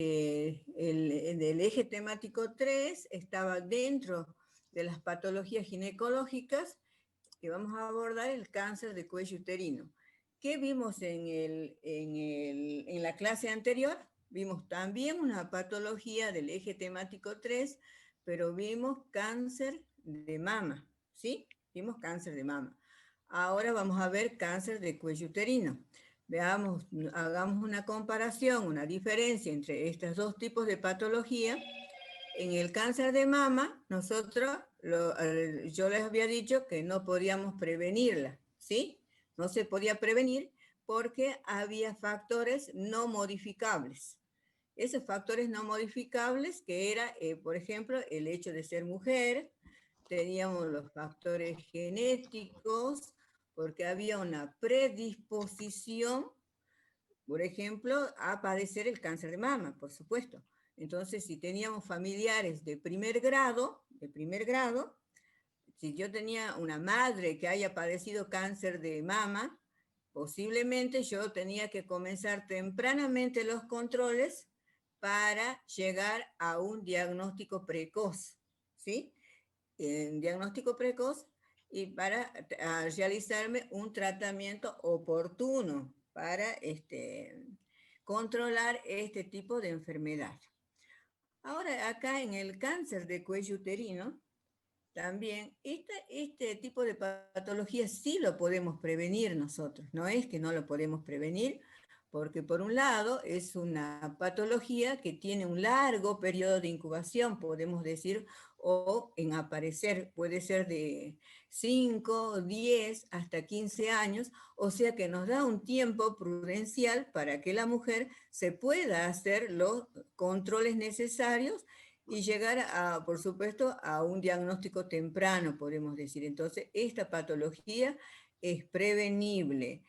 del eje temático 3 estaba dentro de las patologías ginecológicas que vamos a abordar el cáncer de cuello uterino. ¿Qué vimos en la clase anterior? Vimos también una patología del eje temático 3, pero vimos cáncer de mama, ¿sí? Vimos cáncer de mama. Ahora vamos a ver cáncer de cuello uterino. Veamos, hagamos una comparación, una diferencia entre estos dos tipos de patología. En el cáncer de mama, yo les había dicho que no podíamos prevenirla, ¿sí? No se podía prevenir porque había factores no modificables. Esos factores no modificables que era, por ejemplo, el hecho de ser mujer, teníamos los factores genéticos, porque había una predisposición, por ejemplo, a padecer el cáncer de mama, por supuesto. Entonces, si teníamos familiares de primer grado, si yo tenía una madre que haya padecido cáncer de mama, posiblemente yo tenía que comenzar tempranamente los controles para llegar a un diagnóstico precoz, ¿sí? Diagnóstico precoz y para realizarme un tratamiento oportuno para controlar este tipo de enfermedad. Ahora, acá en el cáncer de cuello uterino, también este tipo de patología sí lo podemos prevenir nosotros, no es que no lo podemos prevenir, porque por un lado es una patología que tiene un largo periodo de incubación, podemos decir, o en aparecer puede ser de 5, 10 hasta 15 años, o sea que nos da un tiempo prudencial para que la mujer se pueda hacer los controles necesarios y llegar por supuesto, a un diagnóstico temprano, podemos decir. Entonces, esta patología es prevenible.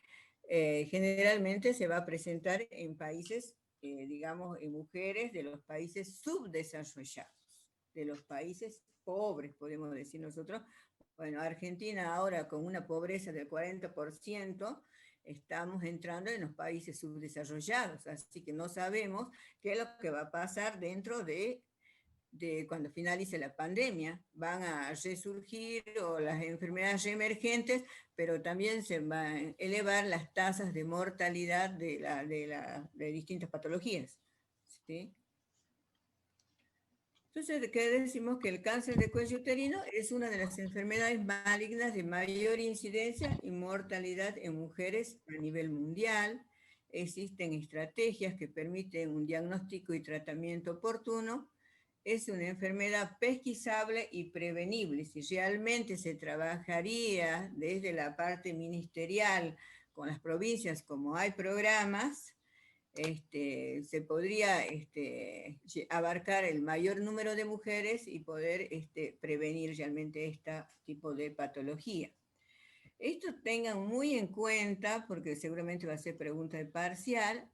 Generalmente se va a presentar en países, digamos, en mujeres de los países subdesarrollados, de los países pobres, podemos decir nosotros. Bueno, Argentina ahora con una pobreza del 40%, estamos entrando en los países subdesarrollados, así que no sabemos qué es lo que va a pasar dentro de cuando finalice la pandemia, van a resurgir o las enfermedades reemergentes, pero también se van a elevar las tasas de mortalidad de distintas patologías, ¿sí? Entonces, ¿qué decimos? Que el cáncer de cuello uterino es una de las enfermedades malignas de mayor incidencia y mortalidad en mujeres a nivel mundial. Existen estrategias que permiten un diagnóstico y tratamiento oportuno. Es una enfermedad pesquisable y prevenible. Si realmente se trabajaría desde la parte ministerial con las provincias, como hay programas, se podría abarcar el mayor número de mujeres y poder prevenir realmente este tipo de patología. Esto tengan muy en cuenta, porque seguramente va a ser pregunta de parcial,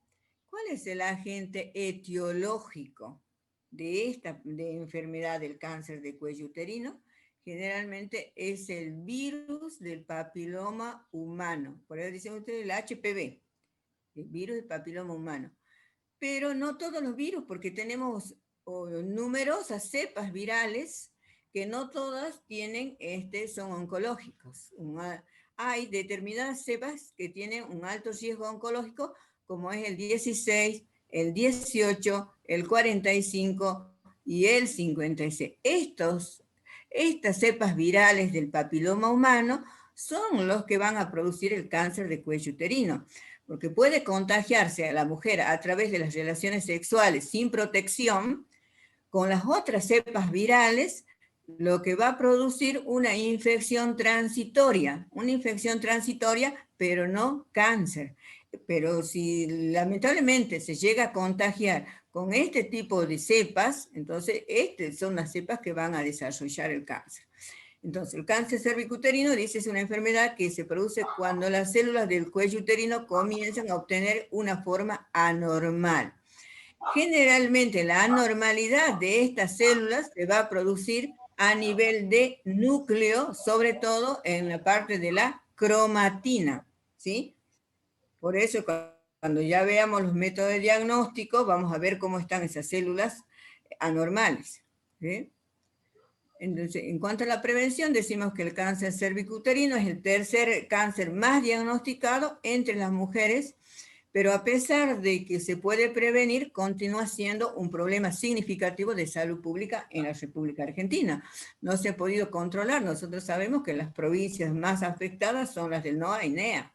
¿cuál es el agente etiológico de esta enfermedad del cáncer de cuello uterino? Generalmente es el virus del papiloma humano, por eso dicen ustedes el HPV, el virus del papiloma humano. Pero no todos los virus, porque tenemos numerosas cepas virales que no todas tienen, son oncológicos. Hay determinadas cepas que tienen un alto riesgo oncológico, como es el 16, el 18, el 45 y el 56. Estas cepas virales del papiloma humano son los que van a producir el cáncer de cuello uterino, porque puede contagiarse a la mujer a través de las relaciones sexuales sin protección con las otras cepas virales, lo que va a producir una infección transitoria, pero no cáncer. Pero si lamentablemente se llega a contagiar con este tipo de cepas, entonces son las cepas que van a desarrollar el cáncer. Entonces, el cáncer cervicuterino, dice, es una enfermedad que se produce cuando las células del cuello uterino comienzan a obtener una forma anormal. Generalmente, la anormalidad de estas células se va a producir a nivel de núcleo, sobre todo en la parte de la cromatina, ¿sí? Por eso, cuando ya veamos los métodos de diagnóstico, vamos a ver cómo están esas células anormales. ¿Sí? Entonces, en cuanto a la prevención, decimos que el cáncer cervicuterino es el tercer cáncer más diagnosticado entre las mujeres, pero a pesar de que se puede prevenir, continúa siendo un problema significativo de salud pública en la República Argentina. No se ha podido controlar. Nosotros sabemos que las provincias más afectadas son las del NOA y NEA.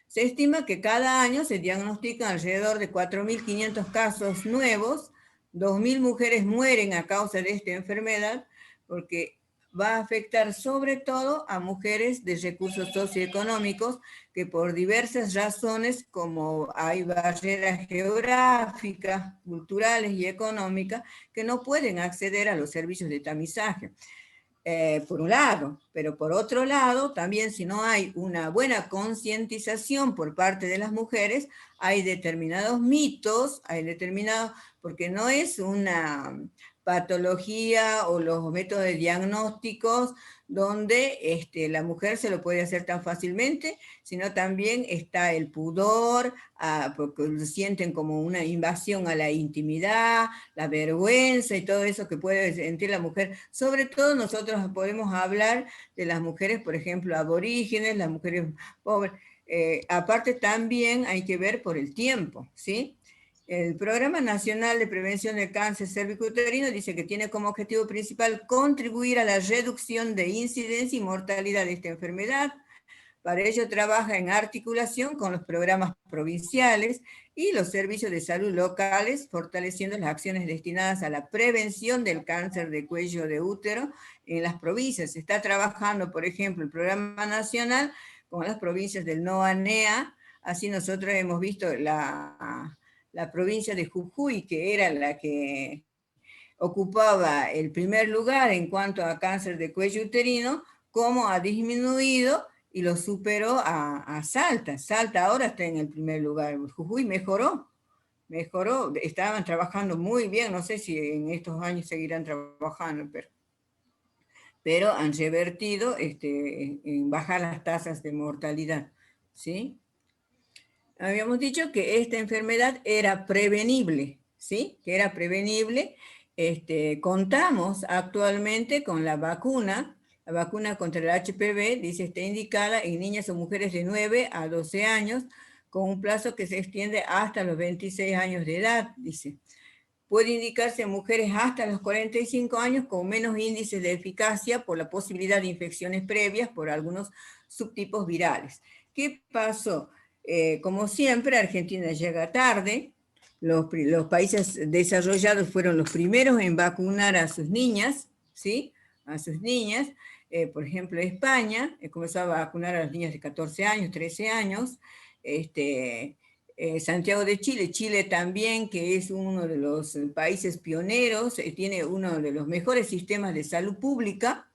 Se estima que cada año se diagnostican alrededor de 4.500 casos nuevos, 2.000 mujeres mueren a causa de esta enfermedad, porque va a afectar sobre todo a mujeres de recursos socioeconómicos que por diversas razones, como hay barreras geográficas, culturales y económicas, que no pueden acceder a los servicios de tamizaje. Por un lado, pero por otro lado, también si no hay una buena concientización por parte de las mujeres, hay determinados mitos, porque no es una patología o los métodos de diagnósticos donde la mujer se lo puede hacer tan fácilmente, sino también está el pudor, porque lo sienten como una invasión a la intimidad, la vergüenza y todo eso que puede sentir la mujer. Sobre todo nosotros podemos hablar de las mujeres, por ejemplo, aborígenes, las mujeres pobres. Aparte también hay que ver por el tiempo, ¿sí? El Programa Nacional de Prevención del Cáncer Cervicuterino dice que tiene como objetivo principal contribuir a la reducción de incidencia y mortalidad de esta enfermedad. Para ello trabaja en articulación con los programas provinciales y los servicios de salud locales, fortaleciendo las acciones destinadas a la prevención del cáncer de cuello de útero en las provincias. Se está trabajando, por ejemplo, el Programa Nacional con las provincias del NOA-NEA. Así nosotros hemos visto la provincia de Jujuy, que era la que ocupaba el primer lugar en cuanto a cáncer de cuello uterino, cómo ha disminuido y lo superó a Salta. Salta ahora está en el primer lugar. Jujuy mejoró, estaban trabajando muy bien, no sé si en estos años seguirán trabajando, pero han revertido en bajar las tasas de mortalidad, ¿sí? Habíamos dicho que esta enfermedad era prevenible, ¿sí? Que era prevenible. Contamos actualmente con la vacuna contra el HPV, dice, está indicada en niñas o mujeres de 9 a 12 años, con un plazo que se extiende hasta los 26 años de edad, dice. Puede indicarse en mujeres hasta los 45 años con menos índices de eficacia por la posibilidad de infecciones previas por algunos subtipos virales. ¿Qué pasó? Como siempre, Argentina llega tarde. Los países desarrollados fueron los primeros en vacunar a sus niñas, ¿sí? A sus niñas. Por ejemplo, España comenzó a vacunar a las niñas de 14 años, 13 años. Santiago de Chile, Chile también, que es uno de los países pioneros, tiene uno de los mejores sistemas de salud pública.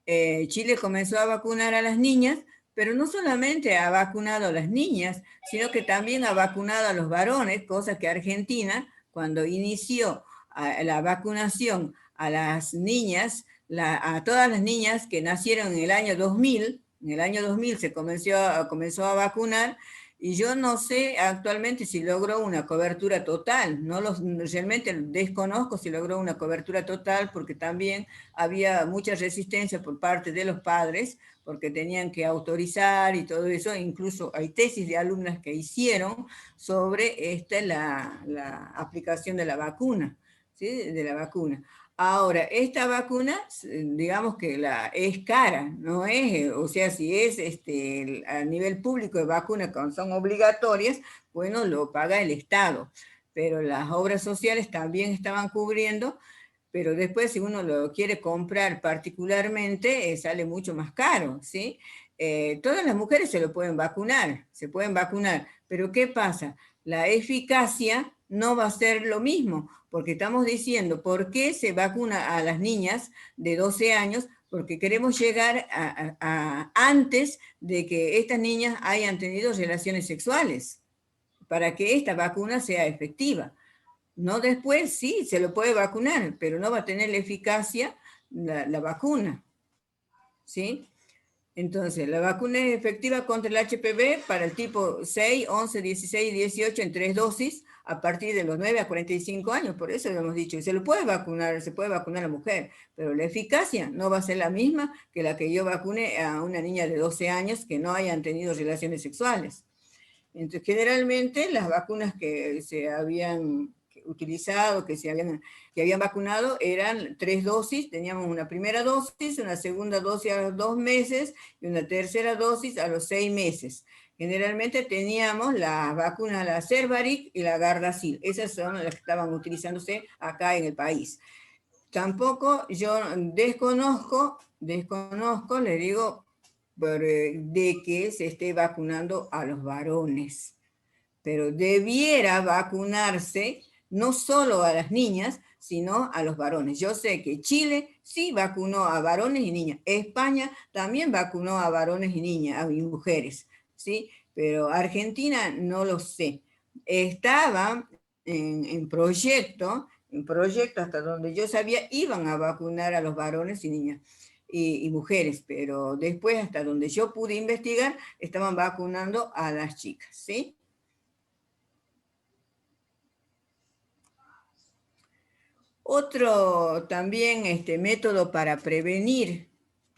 Chile comenzó a vacunar a las niñas, pero no solamente ha vacunado a las niñas, sino que también ha vacunado a los varones, cosa que Argentina, cuando inició la vacunación a las niñas, a todas las niñas que nacieron en el año 2000, en el año 2000 se comenzó a vacunar, y yo no sé actualmente si logró una cobertura total, realmente desconozco si logró una cobertura total, porque también había mucha resistencia por parte de los padres, porque tenían que autorizar y todo eso. Incluso hay tesis de alumnas que hicieron sobre la aplicación de la vacuna, ¿sí? De la vacuna. Ahora, esta vacuna, digamos que es cara, no es, o sea, si es a nivel público de vacunas que son obligatorias, bueno, lo paga el Estado, pero las obras sociales también estaban cubriendo, pero después si uno lo quiere comprar particularmente, sale mucho más caro, ¿sí? Todas las mujeres se pueden vacunar, pero ¿qué pasa? La eficacia no va a ser lo mismo, porque estamos diciendo, ¿por qué se vacuna a las niñas de 12 años? Porque queremos llegar antes de que estas niñas hayan tenido relaciones sexuales, para que esta vacuna sea efectiva. No después, sí, se lo puede vacunar, pero no va a tener la eficacia la vacuna, ¿sí? Entonces, la vacuna es efectiva contra el HPV para el tipo 6, 11, 16 y 18 en 3 dosis a partir de los 9 a 45 años. Por eso lo hemos dicho, se puede vacunar a la mujer, pero la eficacia no va a ser la misma que la que yo vacune a una niña de 12 años que no hayan tenido relaciones sexuales. Entonces, generalmente las vacunas que se habían utilizado, que habían vacunado, eran 3 dosis. Teníamos una primera dosis, una segunda dosis a los 2 meses y una tercera dosis a los 6 meses. Generalmente teníamos las vacunas, la Cervarix y la Gardasil. Esas son las que estaban utilizándose acá en el país. Tampoco yo desconozco, le digo, de que se esté vacunando a los varones, pero debiera vacunarse no solo a las niñas, sino a los varones. Yo sé que Chile sí vacunó a varones y niñas, España también vacunó a varones y niñas, y mujeres, ¿sí? Pero Argentina no lo sé. Estaba en proyecto hasta donde yo sabía, iban a vacunar a los varones y niñas y mujeres, pero después, hasta donde yo pude investigar, estaban vacunando a las chicas, ¿sí? Otro también método para prevenir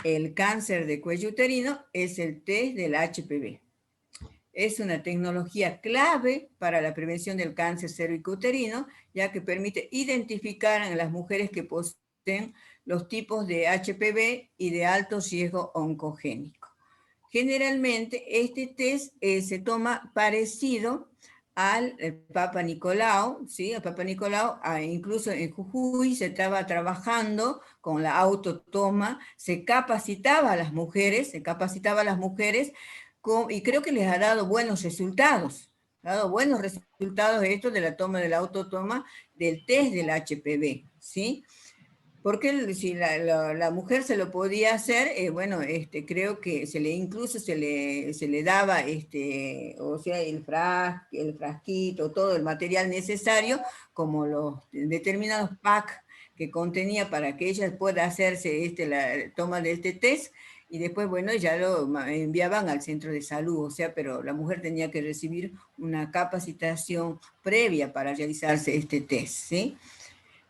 el cáncer de cuello uterino es el test del HPV. Es una tecnología clave para la prevención del cáncer cervicouterino, ya que permite identificar a las mujeres que poseen los tipos de HPV y de alto riesgo oncogénico. Generalmente este test se toma parecido al Papa Nicolau, ¿sí? El Papa Nicolau, incluso en Jujuy se estaba trabajando con la autotoma, se capacitaba a las mujeres, y creo que les ha dado buenos resultados. Ha dado buenos resultados esto de la toma de la autotoma del test del HPV, ¿sí? Porque si la mujer se lo podía hacer, bueno, creo que incluso se le daba, o sea, el frasquito, todo el material necesario, como los determinados packs que contenía para que ella pueda hacerse la toma de este test, y después, bueno, ya lo enviaban al centro de salud, o sea, pero la mujer tenía que recibir una capacitación previa para realizarse este test, ¿sí?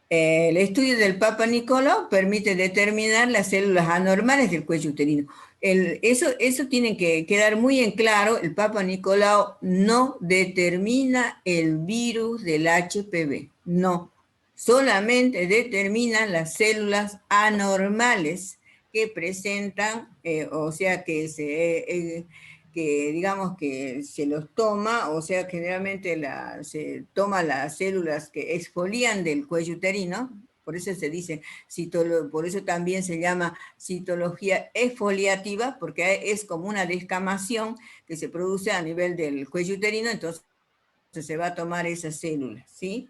El estudio del Papa Nicolau permite determinar las células anormales del cuello uterino. Eso tiene que quedar muy en claro. El Papa Nicolau no determina el virus del HPV, no. Solamente determina las células anormales que presentan, o sea, que digamos que se los toma, o sea, generalmente se toma las células que exfolian del cuello uterino, por eso se dice, por eso también se llama citología exfoliativa, porque es como una descamación que se produce a nivel del cuello uterino, entonces se va a tomar esas células, ¿sí?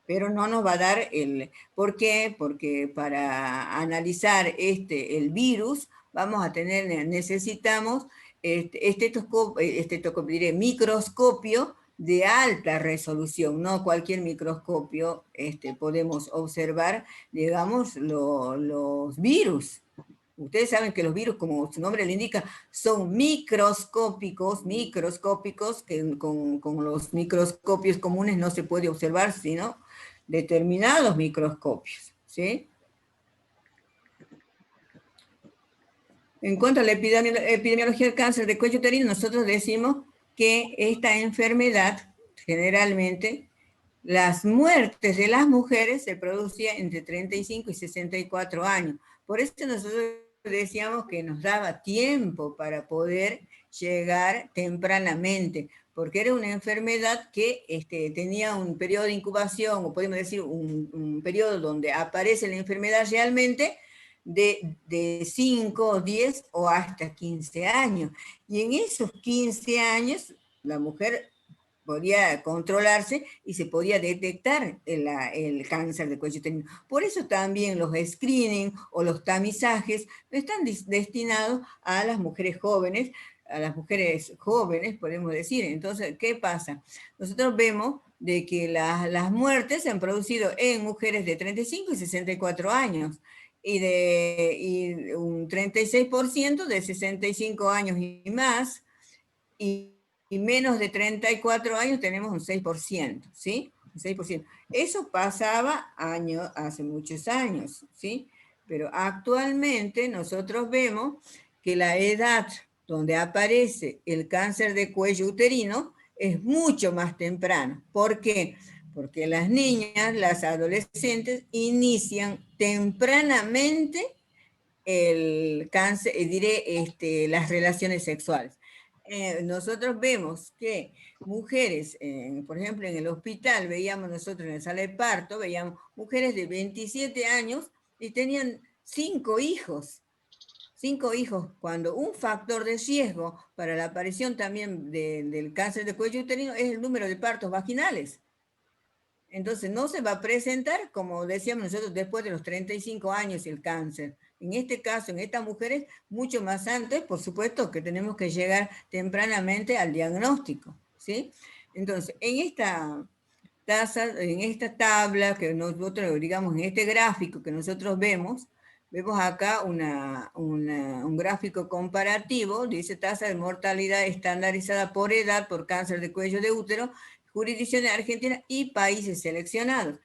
Pero no nos va a dar ¿por qué? Porque para analizar el virus, necesitamos microscopio de alta resolución, no cualquier microscopio podemos observar, digamos, los virus. Ustedes saben que los virus, como su nombre le indica, son microscópicos, que con los microscopios comunes no se puede observar, sino determinados microscopios, ¿sí? En cuanto a la epidemiología del cáncer de cuello uterino, nosotros decimos que esta enfermedad, generalmente, las muertes de las mujeres se producían entre 35 y 64 años. Por eso nosotros decíamos que nos daba tiempo para poder llegar tempranamente, porque era una enfermedad que tenía un periodo de incubación, o podemos decir un periodo donde aparece la enfermedad realmente, de 5, 10 o hasta 15 años. Y en esos 15 años, la mujer podía controlarse y se podía detectar el cáncer de cuello uterino. Por eso también los screening o los tamizajes están destinados a las mujeres jóvenes, podemos decir. Entonces, ¿qué pasa? Nosotros vemos de que las muertes se han producido en mujeres de 35 y 64 años. y un 36% de 65 años y más, y menos de 34 años tenemos un 6%, ¿sí? Un 6%. Eso pasaba hace muchos años, ¿sí? Pero actualmente nosotros vemos que la edad donde aparece el cáncer de cuello uterino es mucho más temprano. ¿Por qué? Porque las niñas, las adolescentes, inician tempranamente el cáncer, las relaciones sexuales. Nosotros vemos que mujeres, por ejemplo, en el hospital, veíamos nosotros en la sala de parto, veíamos mujeres de 27 años y tenían 5 hijos, cuando un factor de riesgo para la aparición también del cáncer de cuello uterino es el número de partos vaginales. Entonces no se va a presentar, como decíamos nosotros, después de los 35 años el cáncer. En este caso, en estas mujeres, mucho más antes, por supuesto que tenemos que llegar tempranamente al diagnóstico, ¿sí? Entonces, en esta en esta tabla que nosotros, digamos, en este gráfico que nosotros vemos acá un gráfico comparativo, dice tasa de mortalidad estandarizada por edad por cáncer de cuello de útero, jurisdicciones argentinas y países seleccionados.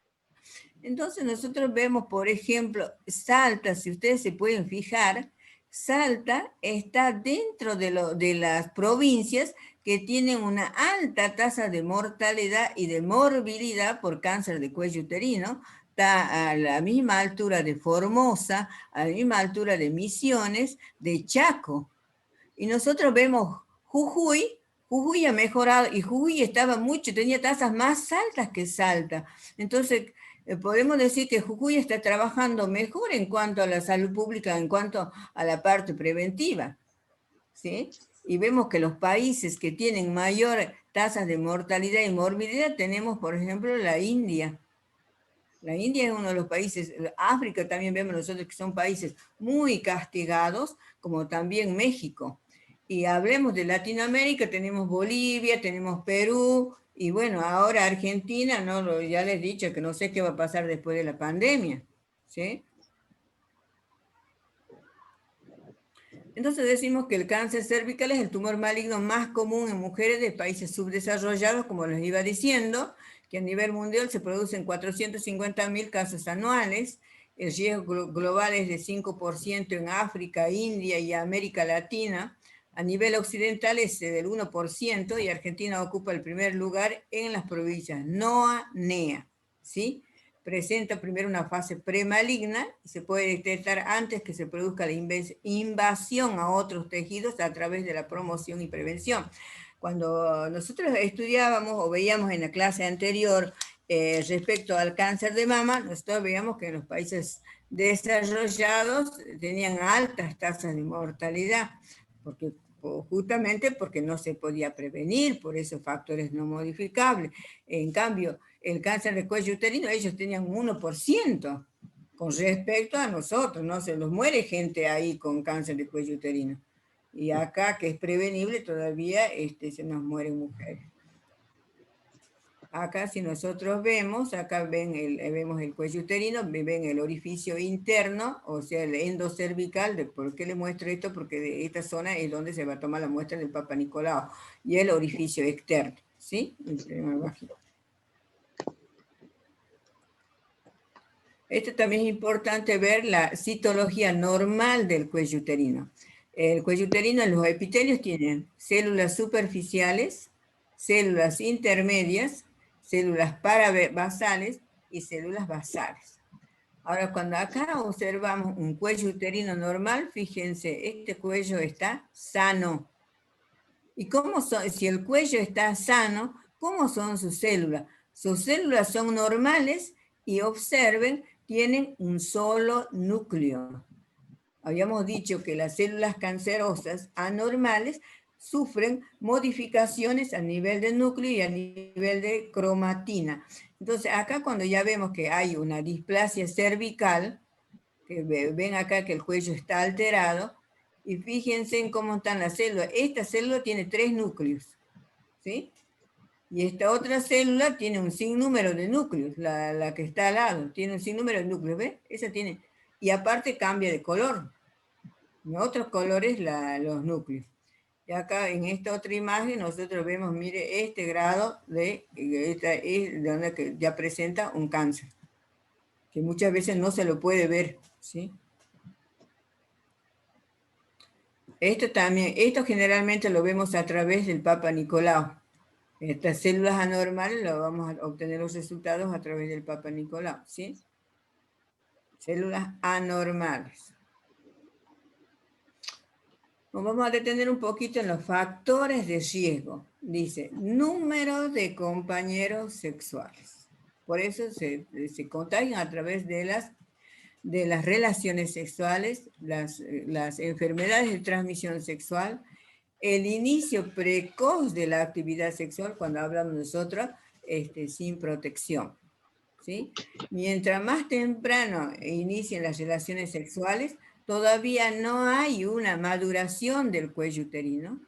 Entonces nosotros vemos, por ejemplo, Salta, si ustedes se pueden fijar, Salta está dentro de las provincias que tienen una alta tasa de mortalidad y de morbilidad por cáncer de cuello uterino. Está a la misma altura de Formosa, a la misma altura de Misiones, de Chaco. Y nosotros vemos Jujuy ha mejorado, y Jujuy estaba tenía tasas más altas que Salta. Entonces, podemos decir que Jujuy está trabajando mejor en cuanto a la salud pública, en cuanto a la parte preventiva, ¿sí? Y vemos que los países que tienen mayor tasas de mortalidad y morbilidad, tenemos, por ejemplo, la India. La India es uno de los países, África también vemos nosotros que son países muy castigados, como también México. Y hablemos de Latinoamérica, tenemos Bolivia, tenemos Perú, y bueno, ahora Argentina, ¿no? Ya les he dicho que no sé qué va a pasar después de la pandemia, ¿sí? Entonces decimos que el cáncer cervical es el tumor maligno más común en mujeres de países subdesarrollados, como les iba diciendo, que a nivel mundial se producen 450.000 casos anuales. El riesgo global es de 5% en África, India y América Latina. A nivel occidental es del 1% y Argentina ocupa el primer lugar en las provincias NOA, NEA, ¿sí? Presenta primero una fase premaligna y se puede detectar antes que se produzca la invasión a otros tejidos a través de la promoción y prevención. Cuando nosotros estudiábamos o veíamos en la clase anterior respecto al cáncer de mama, nosotros veíamos que en los países desarrollados tenían altas tasas de mortalidad, justamente porque no se podía prevenir por esos factores no modificables. En cambio, el cáncer de cuello uterino, ellos tenían un 1% con respecto a nosotros, no se los muere gente ahí con cáncer de cuello uterino. Y acá, que es prevenible, todavía se nos mueren mujeres. Acá si nosotros vemos, acá vemos el cuello uterino, ven el orificio interno, o sea, el endocervical. ¿Por qué le muestro esto? Porque de esta zona es donde se va a tomar la muestra del Papa Nicolau, y el orificio externo, ¿sí? Esto también es importante ver la citología normal del cuello uterino. El cuello uterino, en los epitelios tienen células superficiales, células intermedias, células parabasales y células basales. Ahora, cuando acá observamos un cuello uterino normal, fíjense, este cuello está sano. ¿Y si el cuello está sano, cómo son sus células? Sus células son normales y observen, tienen un solo núcleo. Habíamos dicho que las células cancerosas anormales sufren modificaciones a nivel de núcleo y a nivel de cromatina. Entonces, acá cuando ya vemos que hay una displasia cervical, que ven acá que el cuello está alterado, y fíjense en cómo están las células. Esta célula tiene 3 núcleos, ¿sí? Y esta otra célula tiene un sinnúmero de núcleos, la que está al lado, tiene un sinnúmero de núcleos, ¿ves? Esa tiene. y aparte cambia de color, en otros colores los núcleos. Y acá en esta otra imagen nosotros vemos, mire, este grado esta es donde que ya presenta un cáncer, que muchas veces no se lo puede ver, ¿sí? Esto generalmente lo vemos a través del Papa Nicolau. Estas células anormales lo vamos a obtener los resultados a través del Papa Nicolau, ¿sí? Células anormales. Nos vamos a detener un poquito en los factores de riesgo. Dice, número de compañeros sexuales. Por eso se contagian a través de las relaciones sexuales, las enfermedades de transmisión sexual, el inicio precoz de la actividad sexual, cuando hablamos nosotros, sin protección, ¿sí? Mientras más temprano inicien las relaciones sexuales, todavía no hay una maduración del cuello uterino.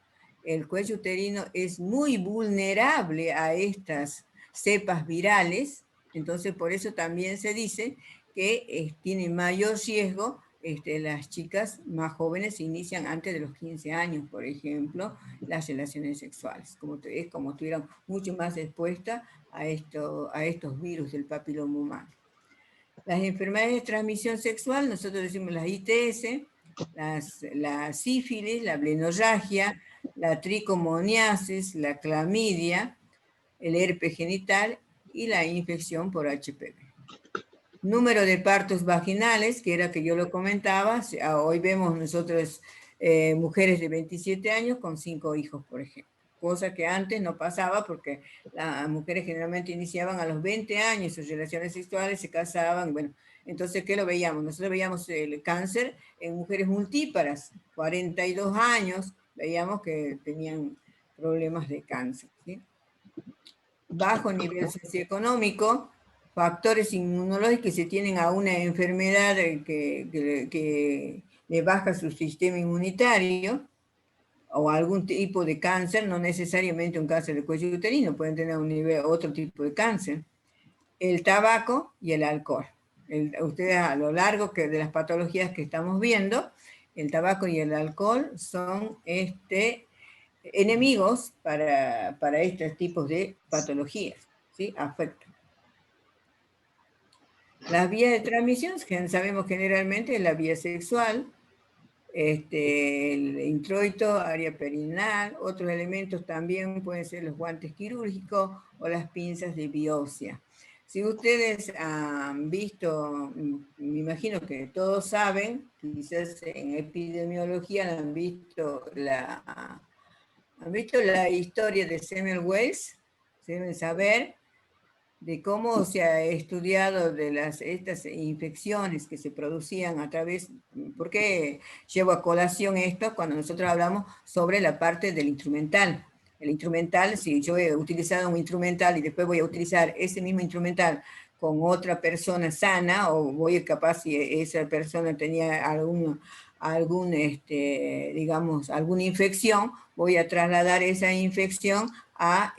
El cuello uterino es muy vulnerable a estas cepas virales, entonces por eso también se dice que tiene mayor riesgo las chicas más jóvenes inician antes de los 15 años, por ejemplo, las relaciones sexuales, es como estuvieran mucho más expuestas a estos virus del papiloma humano. Las enfermedades de transmisión sexual, nosotros decimos las ITS, la sífilis, la blenorragia, la tricomoniasis, la clamidia, el herpes genital y la infección por HPV. Número de partos vaginales, que era que yo lo comentaba, hoy vemos nosotros mujeres de 27 años con 5 hijos, por ejemplo. Cosa que antes no pasaba porque las mujeres generalmente iniciaban a los 20 años sus relaciones sexuales, se casaban, bueno, entonces, ¿qué lo veíamos? Nosotros veíamos el cáncer en mujeres multíparas, 42 años, veíamos que tenían problemas de cáncer, ¿sí? Bajo nivel socioeconómico, factores inmunológicos que se tienen a una enfermedad que le baja su sistema inmunitario, o algún tipo de cáncer, no necesariamente un cáncer de cuello uterino, pueden tener otro tipo de cáncer. El tabaco y el alcohol. Ustedes a lo largo de las patologías que estamos viendo, el tabaco y el alcohol son enemigos para estos tipos de patologías, ¿sí? Afectan. Las vías de transmisión, sabemos generalmente la vía sexual, el introito, área perineal, otros elementos también pueden ser los guantes quirúrgicos o las pinzas de biopsia. Si ustedes han visto, me imagino que todos saben, quizás en epidemiología han visto la historia de Semmelweis, deben saber de cómo se ha estudiado de estas infecciones que se producían a través, ¿por qué llevo a colación esto cuando nosotros hablamos sobre la parte del instrumental? El instrumental, si yo he utilizado un instrumental y después voy a utilizar ese mismo instrumental con otra persona sana, o voy capaz si esa persona tenía digamos, alguna infección, voy a trasladar esa infección a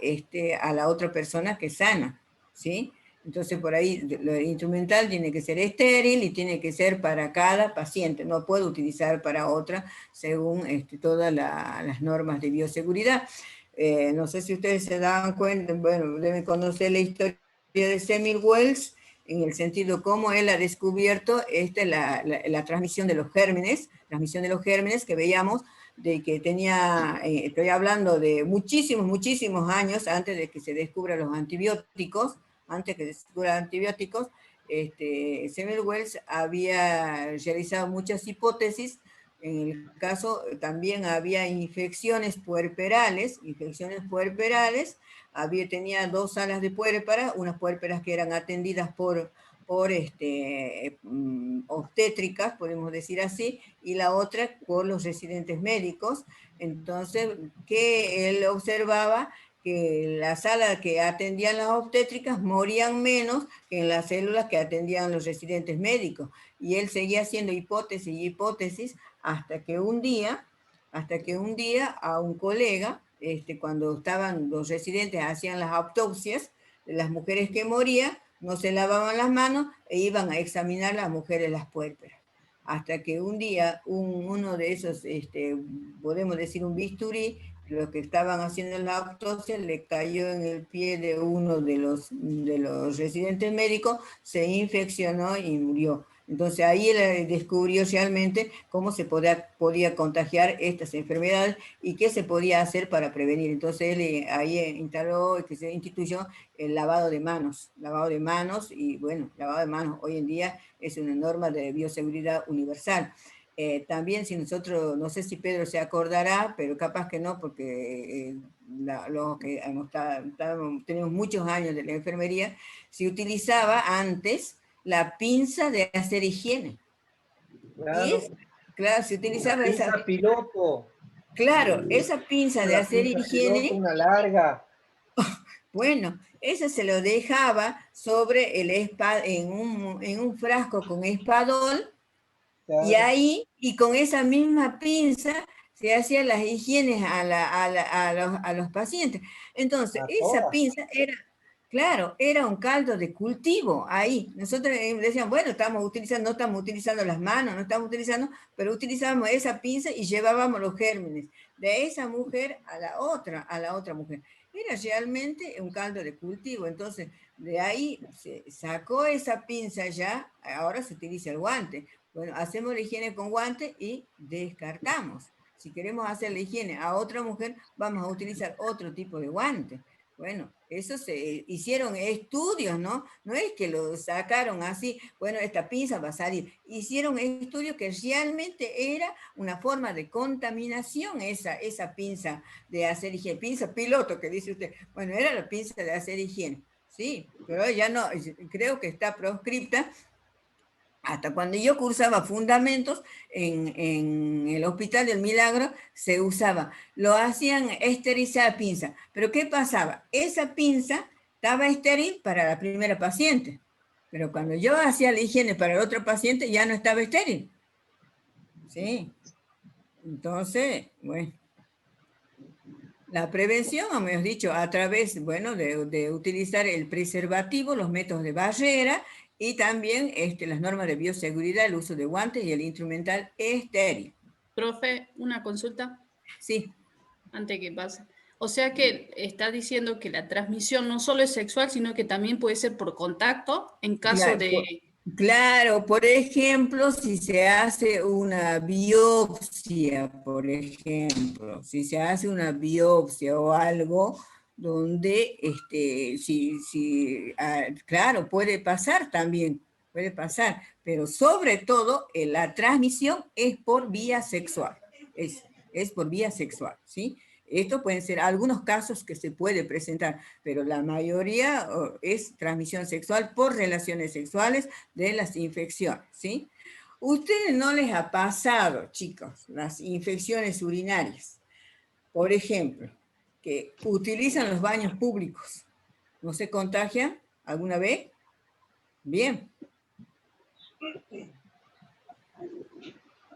la otra persona que es sana, ¿sí? Entonces por ahí lo instrumental tiene que ser estéril y tiene que ser para cada paciente, no puedo utilizar para otra según todas las normas de bioseguridad. No sé si ustedes se dan cuenta, bueno, deben conocer la historia de Semmelweis, en el sentido cómo él ha descubierto la transmisión de los gérmenes, que veíamos de que tenía, estoy hablando de muchísimos años antes de que se descubran los antibióticos, Semmelweis había realizado muchas hipótesis. En el caso también había infecciones puerperales, tenía 2 salas de puérpera, unas puérperas que eran atendidas por obstétricas, podemos decir así, y la otra por los residentes médicos. Entonces, que él observaba que la sala que atendían las obstétricas morían menos que en las células que atendían los residentes médicos. Y él seguía haciendo hipótesis hasta que un día a un colega, cuando estaban los residentes, hacían las autopsias de las mujeres que morían, no se lavaban las manos e iban a examinar las mujeres las puérperas. hasta que un día uno de esos, podemos decir un bisturí, los que estaban haciendo la autopsia, le cayó en el pie de uno de los residentes médicos, se infeccionó y murió. Entonces ahí él descubrió realmente cómo se podía contagiar estas enfermedades y qué se podía hacer para prevenir. Entonces él ahí instaló, que se instituyó el lavado de manos y bueno, lavado de manos hoy en día es una norma de bioseguridad universal. También si nosotros, no sé si Pedro se acordará, pero capaz que no, porque los que tenemos muchos años de la enfermería, se utilizaba antes la pinza de hacer higiene. Claro. Claro, se utilizaba Una pinza piloto. Claro, esa pinza de Una hacer pinza piloto, higiene, una larga. bueno, eso se lo dejaba sobre en un frasco con espadol, y Claro. ahí, y con esa misma pinza, se hacían las higienes a los pacientes. Entonces, A esa todas. pinza era, claro, era un caldo de cultivo ahí. Nosotros decíamos, bueno, no estamos utilizando las manos, no estamos utilizando, pero utilizábamos esa pinza y llevábamos los gérmenes de esa mujer a la otra mujer. Era realmente un caldo de cultivo. Entonces, de ahí se sacó esa pinza ya, ahora se utiliza el guante. Bueno, hacemos la higiene con guante y descartamos. Si queremos hacer la higiene a otra mujer, vamos a utilizar otro tipo de guante. Bueno, eso se hicieron estudios, ¿no? No es que lo sacaron así, bueno, esta pinza va a salir. Hicieron estudios que realmente era una forma de contaminación esa pinza de hacer higiene. Pinza piloto, que dice usted. Bueno, era la pinza de hacer higiene. Sí, pero ya no, creo que está proscripta. Hasta cuando yo cursaba fundamentos en el Hospital del Milagro, se usaba, lo hacían esterilizar pinza. Pero ¿qué pasaba? Esa pinza estaba estéril para la primera paciente, pero cuando yo hacía la higiene para el otro paciente ya no estaba estéril. ¿Sí? Entonces, bueno. La prevención, hemos dicho, a través, bueno, de utilizar el preservativo, los métodos de barrera y también las normas de bioseguridad, el uso de guantes y el instrumental estéril. Profe, una consulta Sí. antes que pase. O sea que está diciendo que la transmisión no solo es sexual, sino que también puede ser por contacto en caso Claro, de... claro, por ejemplo, si se hace una biopsia, por ejemplo, si se hace una biopsia o algo donde, claro, puede pasar también, puede pasar, pero sobre todo la transmisión es por vía sexual, es por vía sexual, ¿sí? Estos pueden ser algunos casos que se puede presentar, pero la mayoría es transmisión sexual por relaciones sexuales de las infecciones, ¿sí? ¿Ustedes no les ha pasado, chicos, las infecciones urinarias? Por ejemplo, que utilizan los baños públicos. ¿No se contagian alguna vez? Bien.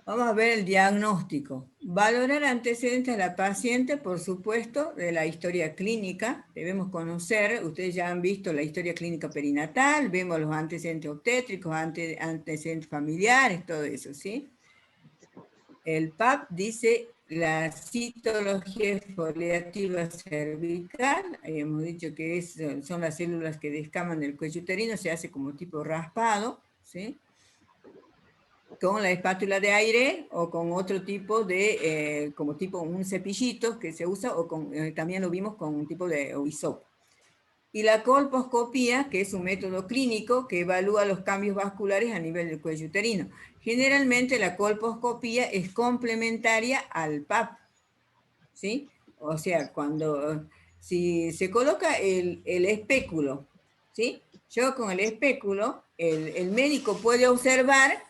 Vamos a ver el diagnóstico. Valorar antecedentes de la paciente, por supuesto, de la historia clínica. Debemos conocer, ustedes ya han visto la historia clínica perinatal, vemos los antecedentes obstétricos, antecedentes familiares, todo eso, ¿sí? El PAP dice la citología exfoliativa cervical, hemos dicho que son las células que descaman del cuello uterino, se hace como tipo raspado, ¿sí? Con la espátula de aire o con otro tipo de, como tipo un cepillito que se usa, o también lo vimos con un tipo de hisopo. Y la colposcopía, que es un método clínico que evalúa los cambios vasculares a nivel del cuello uterino. Generalmente la colposcopía es complementaria al PAP, ¿sí? O sea, si se coloca el espéculo, ¿sí? Yo con el espéculo, el médico puede observar,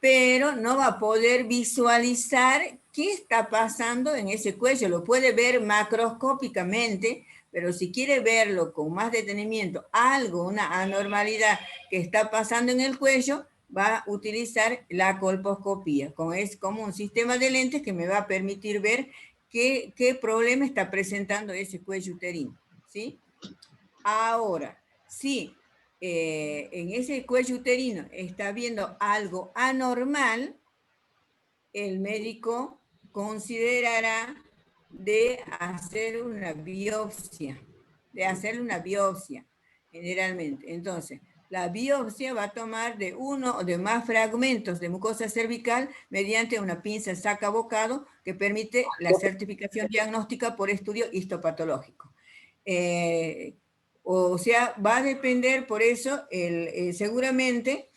pero no va a poder visualizar qué está pasando en ese cuello. Lo puede ver macroscópicamente, pero si quiere verlo con más detenimiento, una anormalidad que está pasando en el cuello, va a utilizar la colposcopía. Es como un sistema de lentes que me va a permitir ver qué problema está presentando ese cuello uterino, ¿sí? Ahora, sí, en ese cuello uterino está viendo algo anormal, el médico considerará de hacer una biopsia, generalmente. Entonces, la biopsia va a tomar de uno o de más fragmentos de mucosa cervical mediante una pinza sacabocado que permite la certificación diagnóstica por estudio histopatológico. O sea, va a depender por eso, seguramente,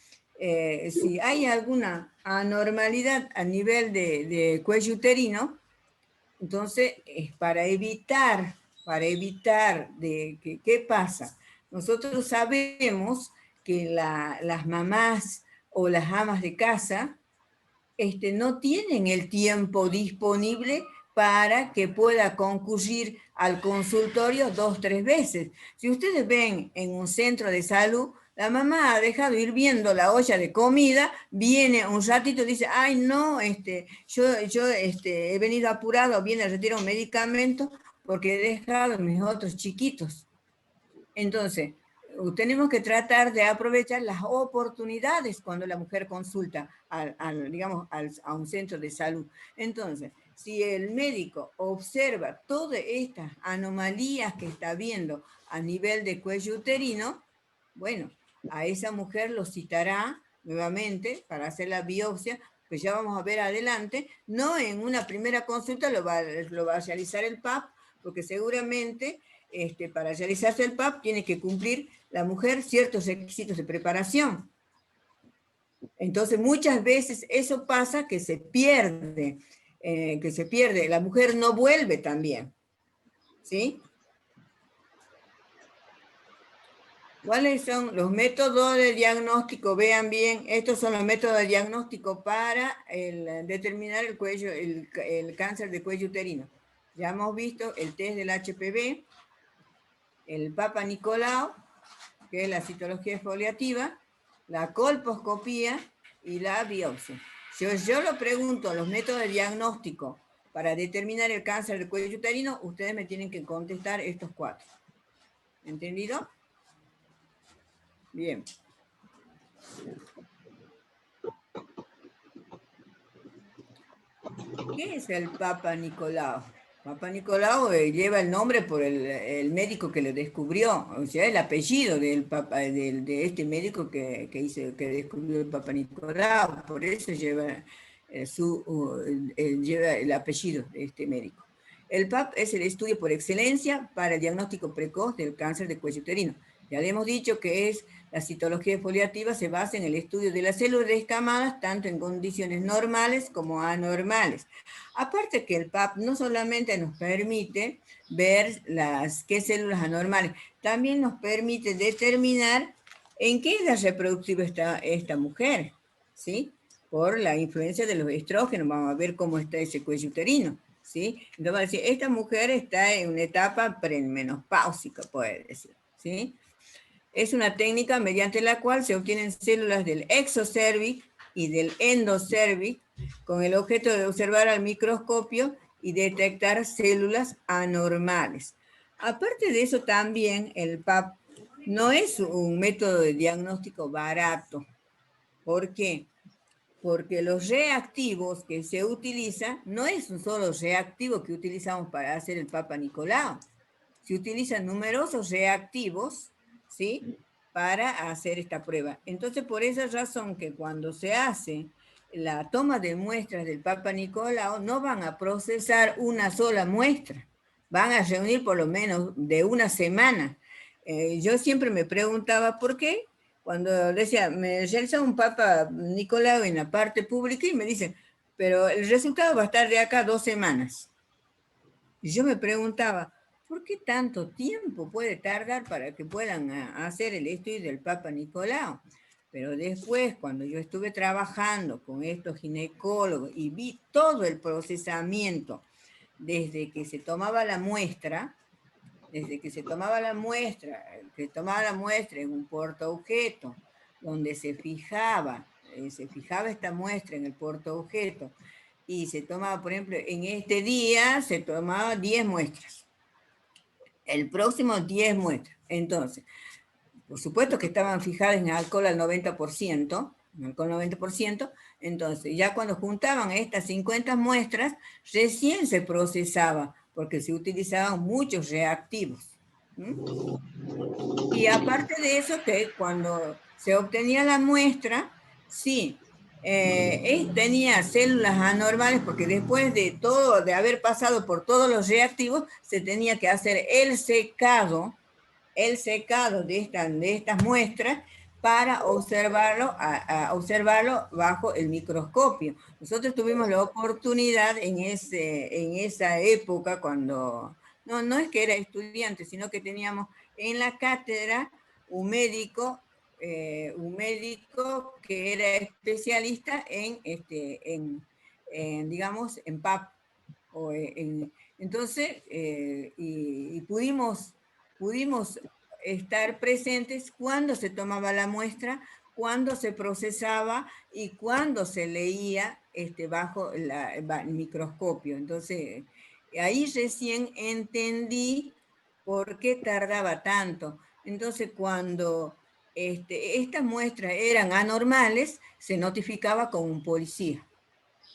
si hay alguna anormalidad a nivel de cuello uterino, entonces, para evitar ¿qué pasa? Nosotros sabemos que las mamás o las amas de casa no tienen el tiempo disponible para que pueda concurrir al consultorio 2, 3 veces. Si ustedes ven en un centro de salud, la mamá ha dejado ir viendo la olla de comida, viene un ratito y dice, ay no, yo he venido apurado, viene a retirar un medicamento porque he dejado a mis otros chiquitos. Entonces, tenemos que tratar de aprovechar las oportunidades cuando la mujer consulta a un centro de salud. Entonces, si el médico observa todas estas anomalías que está viendo a nivel de cuello uterino, bueno, a esa mujer lo citará nuevamente para hacer la biopsia, que ya vamos a ver adelante. No en una primera consulta lo va a realizar el PAP, porque seguramente para realizarse el PAP tiene que cumplir la mujer ciertos requisitos de preparación. Entonces muchas veces eso pasa que se pierde, la mujer no vuelve también, ¿sí? ¿Cuáles son los métodos de diagnóstico? Vean bien, estos son los métodos de diagnóstico para determinar el cáncer de cuello uterino. Ya hemos visto el test del HPV, el Papa Nicolau, que es la citología exfoliativa, la colposcopía y la biopsia. Yo lo pregunto, los métodos de diagnóstico para determinar el cáncer de cuello uterino, ustedes me tienen que contestar estos 4. ¿Entendido? Bien. ¿Qué es el Papa Nicolau? Papa Nicolau lleva el nombre por el médico que lo descubrió, o sea, el apellido de este médico que descubrió el Papa Nicolau, por eso lleva, lleva el apellido de este médico. El PAP es el estudio por excelencia para el diagnóstico precoz del cáncer de cuello uterino. Ya le hemos dicho que la citología exfoliativa se basa en el estudio de las células descamadas, tanto en condiciones normales como anormales. Aparte que el PAP no solamente nos permite ver qué células anormales, también nos permite determinar en qué edad reproductiva está esta mujer, ¿sí? Por la influencia de los estrógenos, vamos a ver cómo está ese cuello uterino, ¿sí? Entonces va a decir, esta mujer está en una etapa premenopáusica, puede decir, ¿sí? Es una técnica mediante la cual se obtienen células del exocervix y del endocervix con el objeto de observar al microscopio y detectar células anormales. Aparte de eso también el PAP no es un método de diagnóstico barato. ¿Por qué? Porque los reactivos que se utilizan no es un solo reactivo que utilizamos para hacer el Papa Nicolau. Se utilizan numerosos reactivos, ¿sí?, para hacer esta prueba. Entonces, por esa razón que cuando se hace la toma de muestras del Papa Nicolau, no van a procesar una sola muestra, van a reunir por lo menos de una semana. Yo siempre me preguntaba por qué, cuando decía, me realiza un Papa Nicolau en la parte pública y me dicen, pero el resultado va a estar de acá 2 semanas. Y yo me preguntaba, ¿por qué tanto tiempo puede tardar para que puedan hacer el estudio del Papa Nicolau? Pero después, cuando yo estuve trabajando con estos ginecólogos y vi todo el procesamiento, desde que se tomaba la muestra, en un portaobjeto, donde se fijaba esta muestra en el portaobjeto, y se tomaba, por ejemplo, en este día se tomaba 10 muestras. El próximo 10 muestras. Entonces, por supuesto que estaban fijadas en alcohol al 90%, en alcohol 90%, entonces ya cuando juntaban estas 50 muestras, recién se procesaba, porque se utilizaban muchos reactivos. Y aparte de eso, que cuando se obtenía la muestra, sí, tenía células anormales, porque después de todo, de haber pasado por todos los reactivos, se tenía que hacer el secado de estas muestras para observarlo bajo el microscopio. Nosotros tuvimos la oportunidad en esa época, cuando, no es que era estudiante, sino que teníamos en la cátedra un médico que era especialista digamos, en PAP. Entonces, y pudimos estar presentes cuando se tomaba la muestra, cuando se procesaba y cuando se leía bajo el microscopio. Entonces, ahí recién entendí por qué tardaba tanto. Entonces, cuando estas muestras eran anormales, se notificaba con un policía.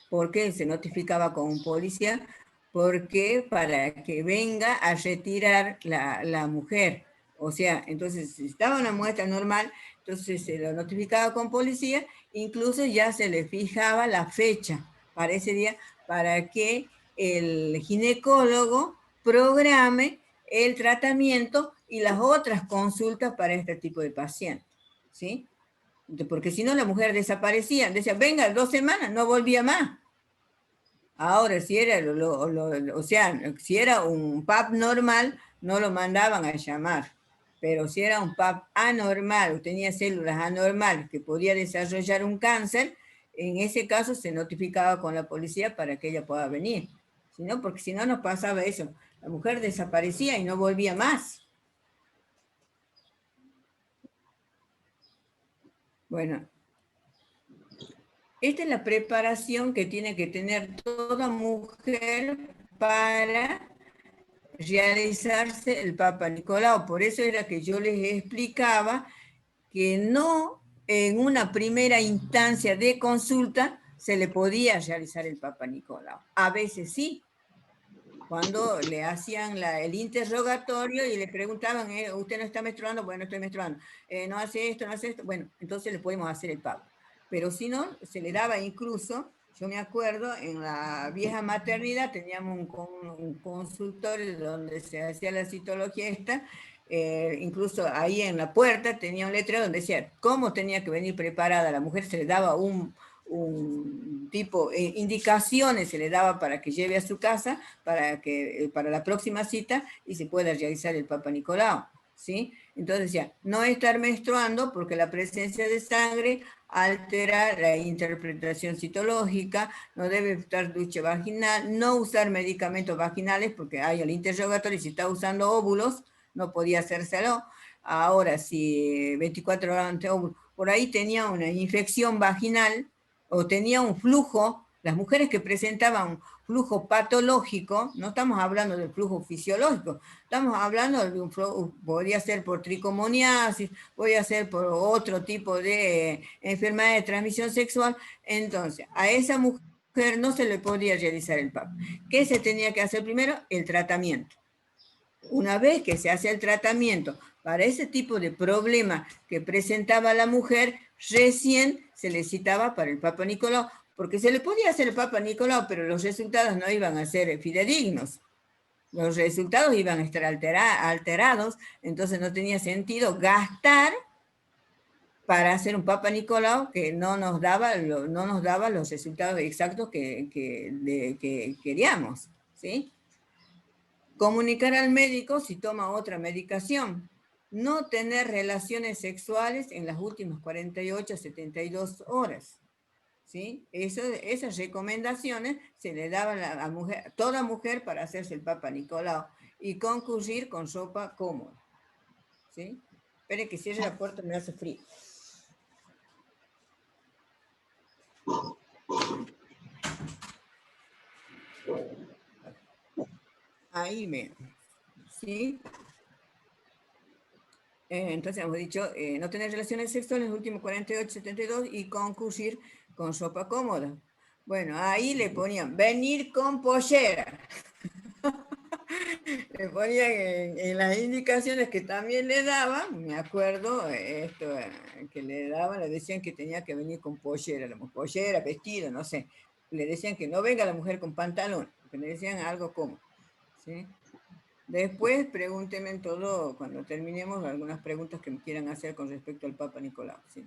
¿Por qué se notificaba con un policía? Porque para que venga a retirar la mujer. O sea, entonces, si estaba una muestra normal, entonces se lo notificaba con policía, incluso ya se le fijaba la fecha para ese día, para que el ginecólogo programe el tratamiento y las otras consultas para este tipo de pacientes, ¿sí? Porque si no, la mujer desaparecía, decía, venga, 2 semanas, no volvía más. Ahora, si era, o sea, si era un PAP normal, no lo mandaban a llamar. Pero si era un PAP anormal o tenía células anormales que podía desarrollar un cáncer, en ese caso se notificaba con la policía para que ella pueda venir. Porque si no nos pasaba eso. La mujer desaparecía y no volvía más. Bueno, esta es la preparación que tiene que tener toda mujer para realizarse el Papa Nicolau. Por eso era que yo les explicaba que no en una primera instancia de consulta se le podía realizar el Papa Nicolau. A veces sí, cuando le hacían el interrogatorio y le preguntaban, ¿usted no está menstruando? Bueno, estoy menstruando. ¿No hace esto, no hace esto? Bueno, entonces le podemos hacer el Papa. Pero si no, se le daba incluso, yo me acuerdo, en la vieja maternidad teníamos un consultorio donde se hacía la citología esta, incluso ahí en la puerta tenía un letrero donde decía cómo tenía que venir preparada. La mujer se le daba un tipo, indicaciones se le daba para que lleve a su casa, para la próxima cita y se pueda realizar el Papa Nicolau, ¿sí? Entonces decía, no estar menstruando porque la presencia de sangre altera la interpretación citológica, no debe estar ducha vaginal, no usar medicamentos vaginales porque hay el interrogatorio, si está usando óvulos, no podía hacérselo. Ahora, si 24 horas antes óvulos, por ahí tenía una infección vaginal o tenía un flujo, las mujeres que presentaban un flujo patológico, no estamos hablando del flujo fisiológico, estamos hablando de un flujo, podría ser por tricomoniasis, podría ser por otro tipo de enfermedad de transmisión sexual. Entonces, a esa mujer no se le podía realizar el PAP. ¿Qué se tenía que hacer primero? El tratamiento. Una vez que se hace el tratamiento para ese tipo de problema que presentaba la mujer, recién se le citaba para el Papa Nicolau, porque se le podía hacer el Papa Nicolau, pero los resultados no iban a ser fidedignos. Los resultados iban a estar alterados, entonces no tenía sentido gastar para hacer un Papa Nicolau que no nos daba los resultados exactos que queríamos, ¿sí? Comunicar al médico si toma otra medicación. No tener relaciones sexuales en las últimas 48 a 72 horas. ¿Sí? Esas recomendaciones se le daban a mujer, toda mujer para hacerse el Papa Nicolau y concurrir con ropa cómoda. ¿Sí? Esperen que cierre la puerta, me hace frío. Ahí me. ¿Sí? Entonces hemos dicho, no tener relaciones sexuales en los últimos 48, 72 y concurrir con ropa cómoda. Bueno, ahí le ponían, venir con pollera. Le ponían en las indicaciones que también le daban, me acuerdo, esto que le daban, le decían que tenía que venir con pollera, pollera, vestido, no sé. Le decían que no venga la mujer con pantalón, que le decían algo como, ¿sí? Después pregúntenme en todo, cuando terminemos, algunas preguntas que me quieran hacer con respecto al Papa Nicolau, ¿sí?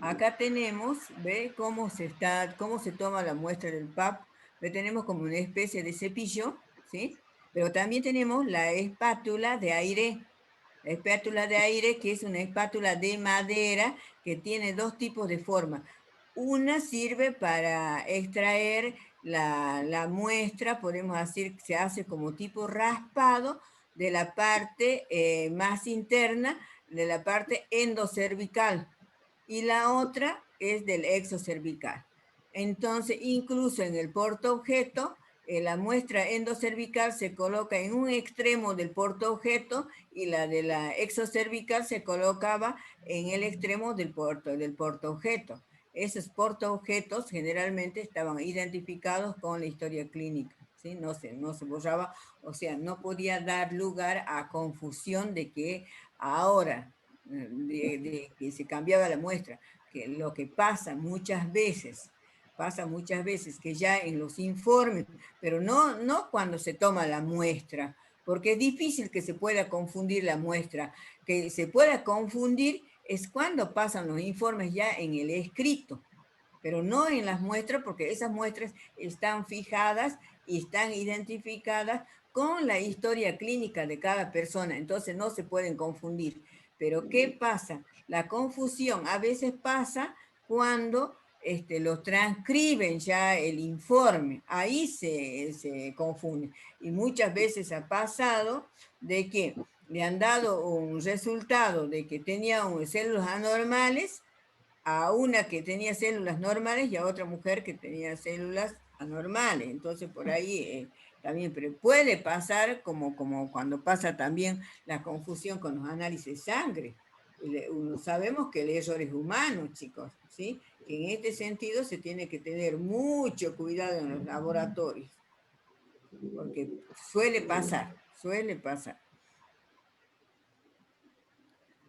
Acá tenemos, ¿ve? Cómo se toma la muestra del PAP. Ve, tenemos como una especie de cepillo, ¿sí? Pero también tenemos la espátula de aire. La espátula de aire, que es una espátula de madera que tiene dos tipos de forma. Una sirve para extraer la muestra, podemos decir que se hace como tipo raspado de la parte más interna, de la parte endocervical, y la otra es del exocervical. Entonces, incluso en el portaobjeto, la muestra endocervical se coloca en un extremo del portaobjeto y la de la exocervical se colocaba en el extremo del portaobjeto. Esos portaobjetos generalmente estaban identificados con la historia clínica, ¿sí? No se borraba, o sea, no podía dar lugar a confusión de que ahora de que se cambiaba la muestra, que lo que pasa muchas veces que ya en los informes, pero no cuando se toma la muestra, porque es difícil que se pueda confundir la muestra, que se pueda confundir es cuando pasan los informes ya en el escrito, pero no en las muestras, porque esas muestras están fijadas y están identificadas con la historia clínica de cada persona, entonces no se pueden confundir. Pero ¿qué pasa? La confusión a veces pasa cuando los transcriben ya el informe, ahí se confunde. Y muchas veces ha pasado de que le han dado un resultado de que tenía células anormales a una que tenía células normales y a otra mujer que tenía células anormales. Entonces por ahí también, pero puede pasar como cuando pasa también la confusión con los análisis de sangre. Sabemos que el error es humano, chicos, ¿sí? Que en este sentido se tiene que tener mucho cuidado en los laboratorios, porque suele pasar, suele pasar.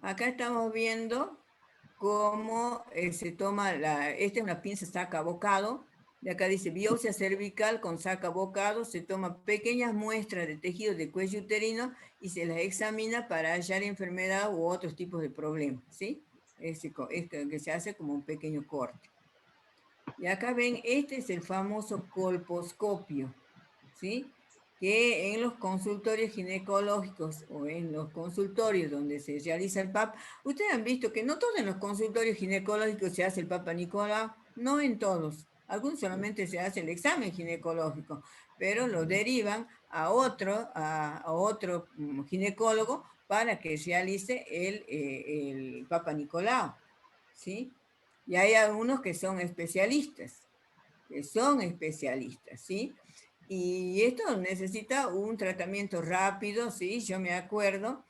Acá estamos viendo cómo se toma, esta es una pinza saca-bocado, de acá dice biopsia cervical con saca-bocado, se toma pequeñas muestras de tejido de cuello uterino y se las examina para hallar enfermedad u otros tipos de problemas, ¿sí? Que se hace como un pequeño corte. Y acá ven, este es el famoso colposcopio, ¿sí? Que en los consultorios ginecológicos o en los consultorios donde se realiza el PAP, ustedes han visto que no todos en los consultorios ginecológicos se hace el Papa Nicolau, no en todos, algunos solamente se hace el examen ginecológico, pero lo derivan a otro ginecólogo para que realice el Papa Nicolau, ¿sí? Y hay algunos que son especialistas, ¿sí? Y esto necesita un tratamiento rápido, ¿sí? Yo me acuerdo,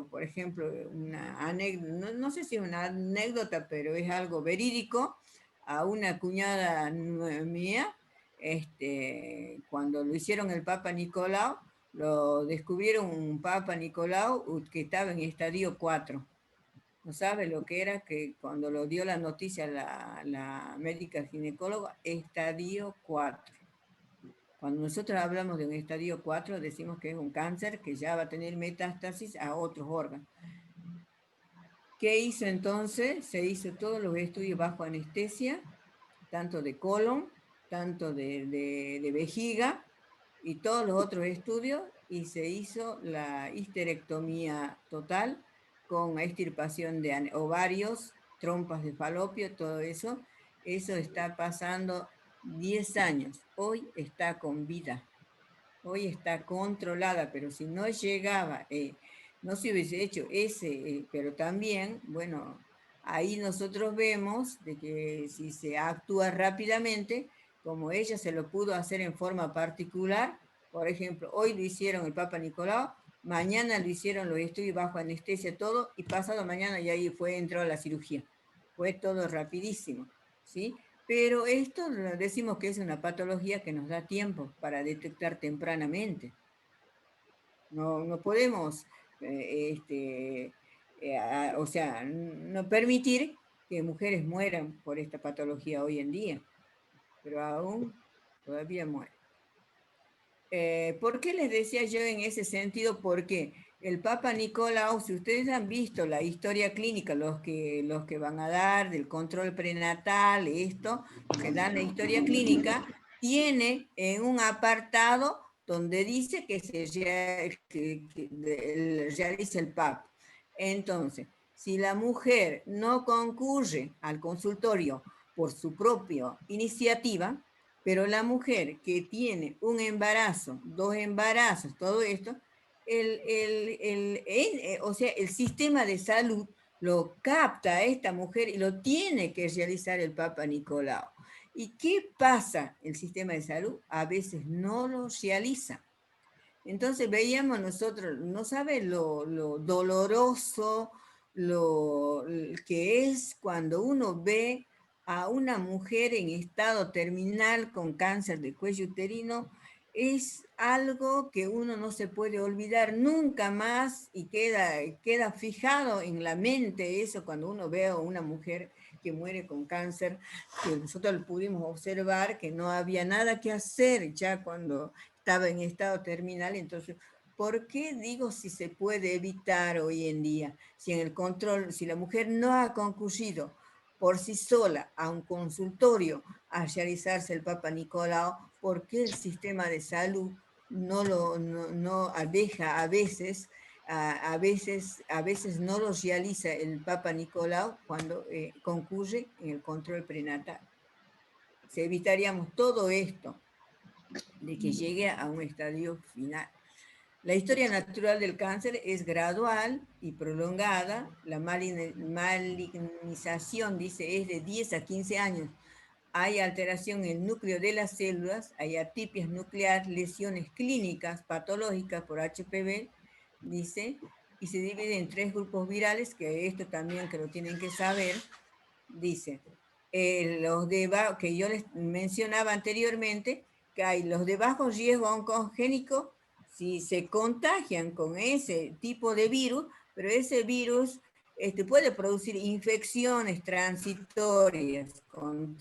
por ejemplo, una anécdota, no sé si es una anécdota, pero es algo verídico, a una cuñada mía, cuando lo hicieron el Papa Nicolau, lo descubrieron un Papa Nicolau que estaba en estadio 4. No sabe lo que era que cuando lo dio la noticia la médica ginecóloga, estadio 4. Cuando nosotros hablamos de un estadio 4, decimos que es un cáncer que ya va a tener metástasis a otros órganos. ¿Qué hizo entonces? Se hizo todos los estudios bajo anestesia, tanto de colon, tanto de vejiga y todos los otros estudios, y se hizo la histerectomía total con extirpación de ovarios, trompas de falopio, todo eso. Eso está pasando 10 años. Hoy está con vida. Hoy está controlada, pero si no llegaba, no se hubiese hecho ese, pero también, bueno, ahí nosotros vemos de que si se actúa rápidamente, como ella se lo pudo hacer en forma particular, por ejemplo, hoy lo hicieron el Papa Nicolau, mañana lo hicieron los estudios bajo anestesia, todo, y pasado mañana ya ahí entró a la cirugía. Fue todo rapidísimo, ¿sí? Pero esto decimos que es una patología que nos da tiempo para detectar tempranamente. No podemos, o sea, no permitir que mujeres mueran por esta patología hoy en día, pero aún todavía mueren. ¿Por qué les decía yo en ese sentido? Porque el Papa Nicolau, si ustedes han visto la historia clínica, los que van a dar del control prenatal, esto, que dan la historia clínica, tiene en un apartado donde dice que realiza el Papa. Entonces, si la mujer no concurre al consultorio por su propia iniciativa, pero la mujer que tiene un embarazo, 2 embarazos, todo esto, o sea, el sistema de salud lo capta a esta mujer y lo tiene que realizar el Papa Nicolau. ¿Y qué pasa? El sistema de salud a veces no lo realiza. Entonces veíamos nosotros, no sabe lo doloroso, lo que es cuando uno ve a una mujer en estado terminal con cáncer de cuello uterino, es algo que uno no se puede olvidar nunca más y queda fijado en la mente eso cuando uno ve a una mujer que muere con cáncer, que nosotros pudimos observar que no había nada que hacer ya cuando estaba en estado terminal. Entonces, ¿por qué digo si se puede evitar hoy en día? Si en el control, si la mujer no ha concurrido por sí sola a un consultorio a realizarse el Papa Nicolau, ¿por qué el sistema de salud no deja a veces, a veces no lo realiza el Papa Nicolau cuando concurre en el control prenatal? Se evitaríamos todo esto de que llegue a un estadio final. La historia natural del cáncer es gradual y prolongada. La malignización, dice, es de 10 a 15 años. Hay alteración en el núcleo de las células, hay atipias nucleares, lesiones clínicas, patológicas por HPV, dice, y se divide en 3 grupos virales, que esto también que lo tienen que saber, dice, que yo les mencionaba anteriormente, que hay los de bajo riesgo oncogénico, si se contagian con ese tipo de virus, pero ese virus puede producir infecciones transitorias con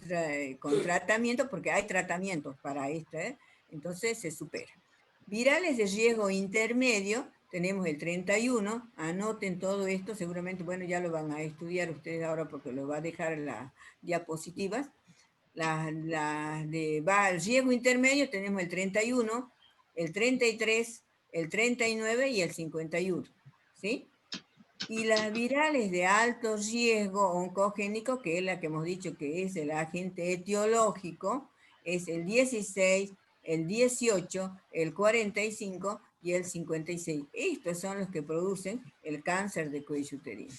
tratamiento, porque hay tratamientos para esto, entonces se supera. Virales de riesgo intermedio, tenemos el 31, anoten todo esto, seguramente, bueno, ya lo van a estudiar ustedes ahora porque lo va a dejar en las diapositivas. El riesgo intermedio tenemos el 31, el 33, el 39 y el 51, ¿sí? Y las virales de alto riesgo oncogénico, que es la que hemos dicho que es el agente etiológico, es el 16, el 18, el 45 y el 56. Estos son los que producen el cáncer de cuello uterino.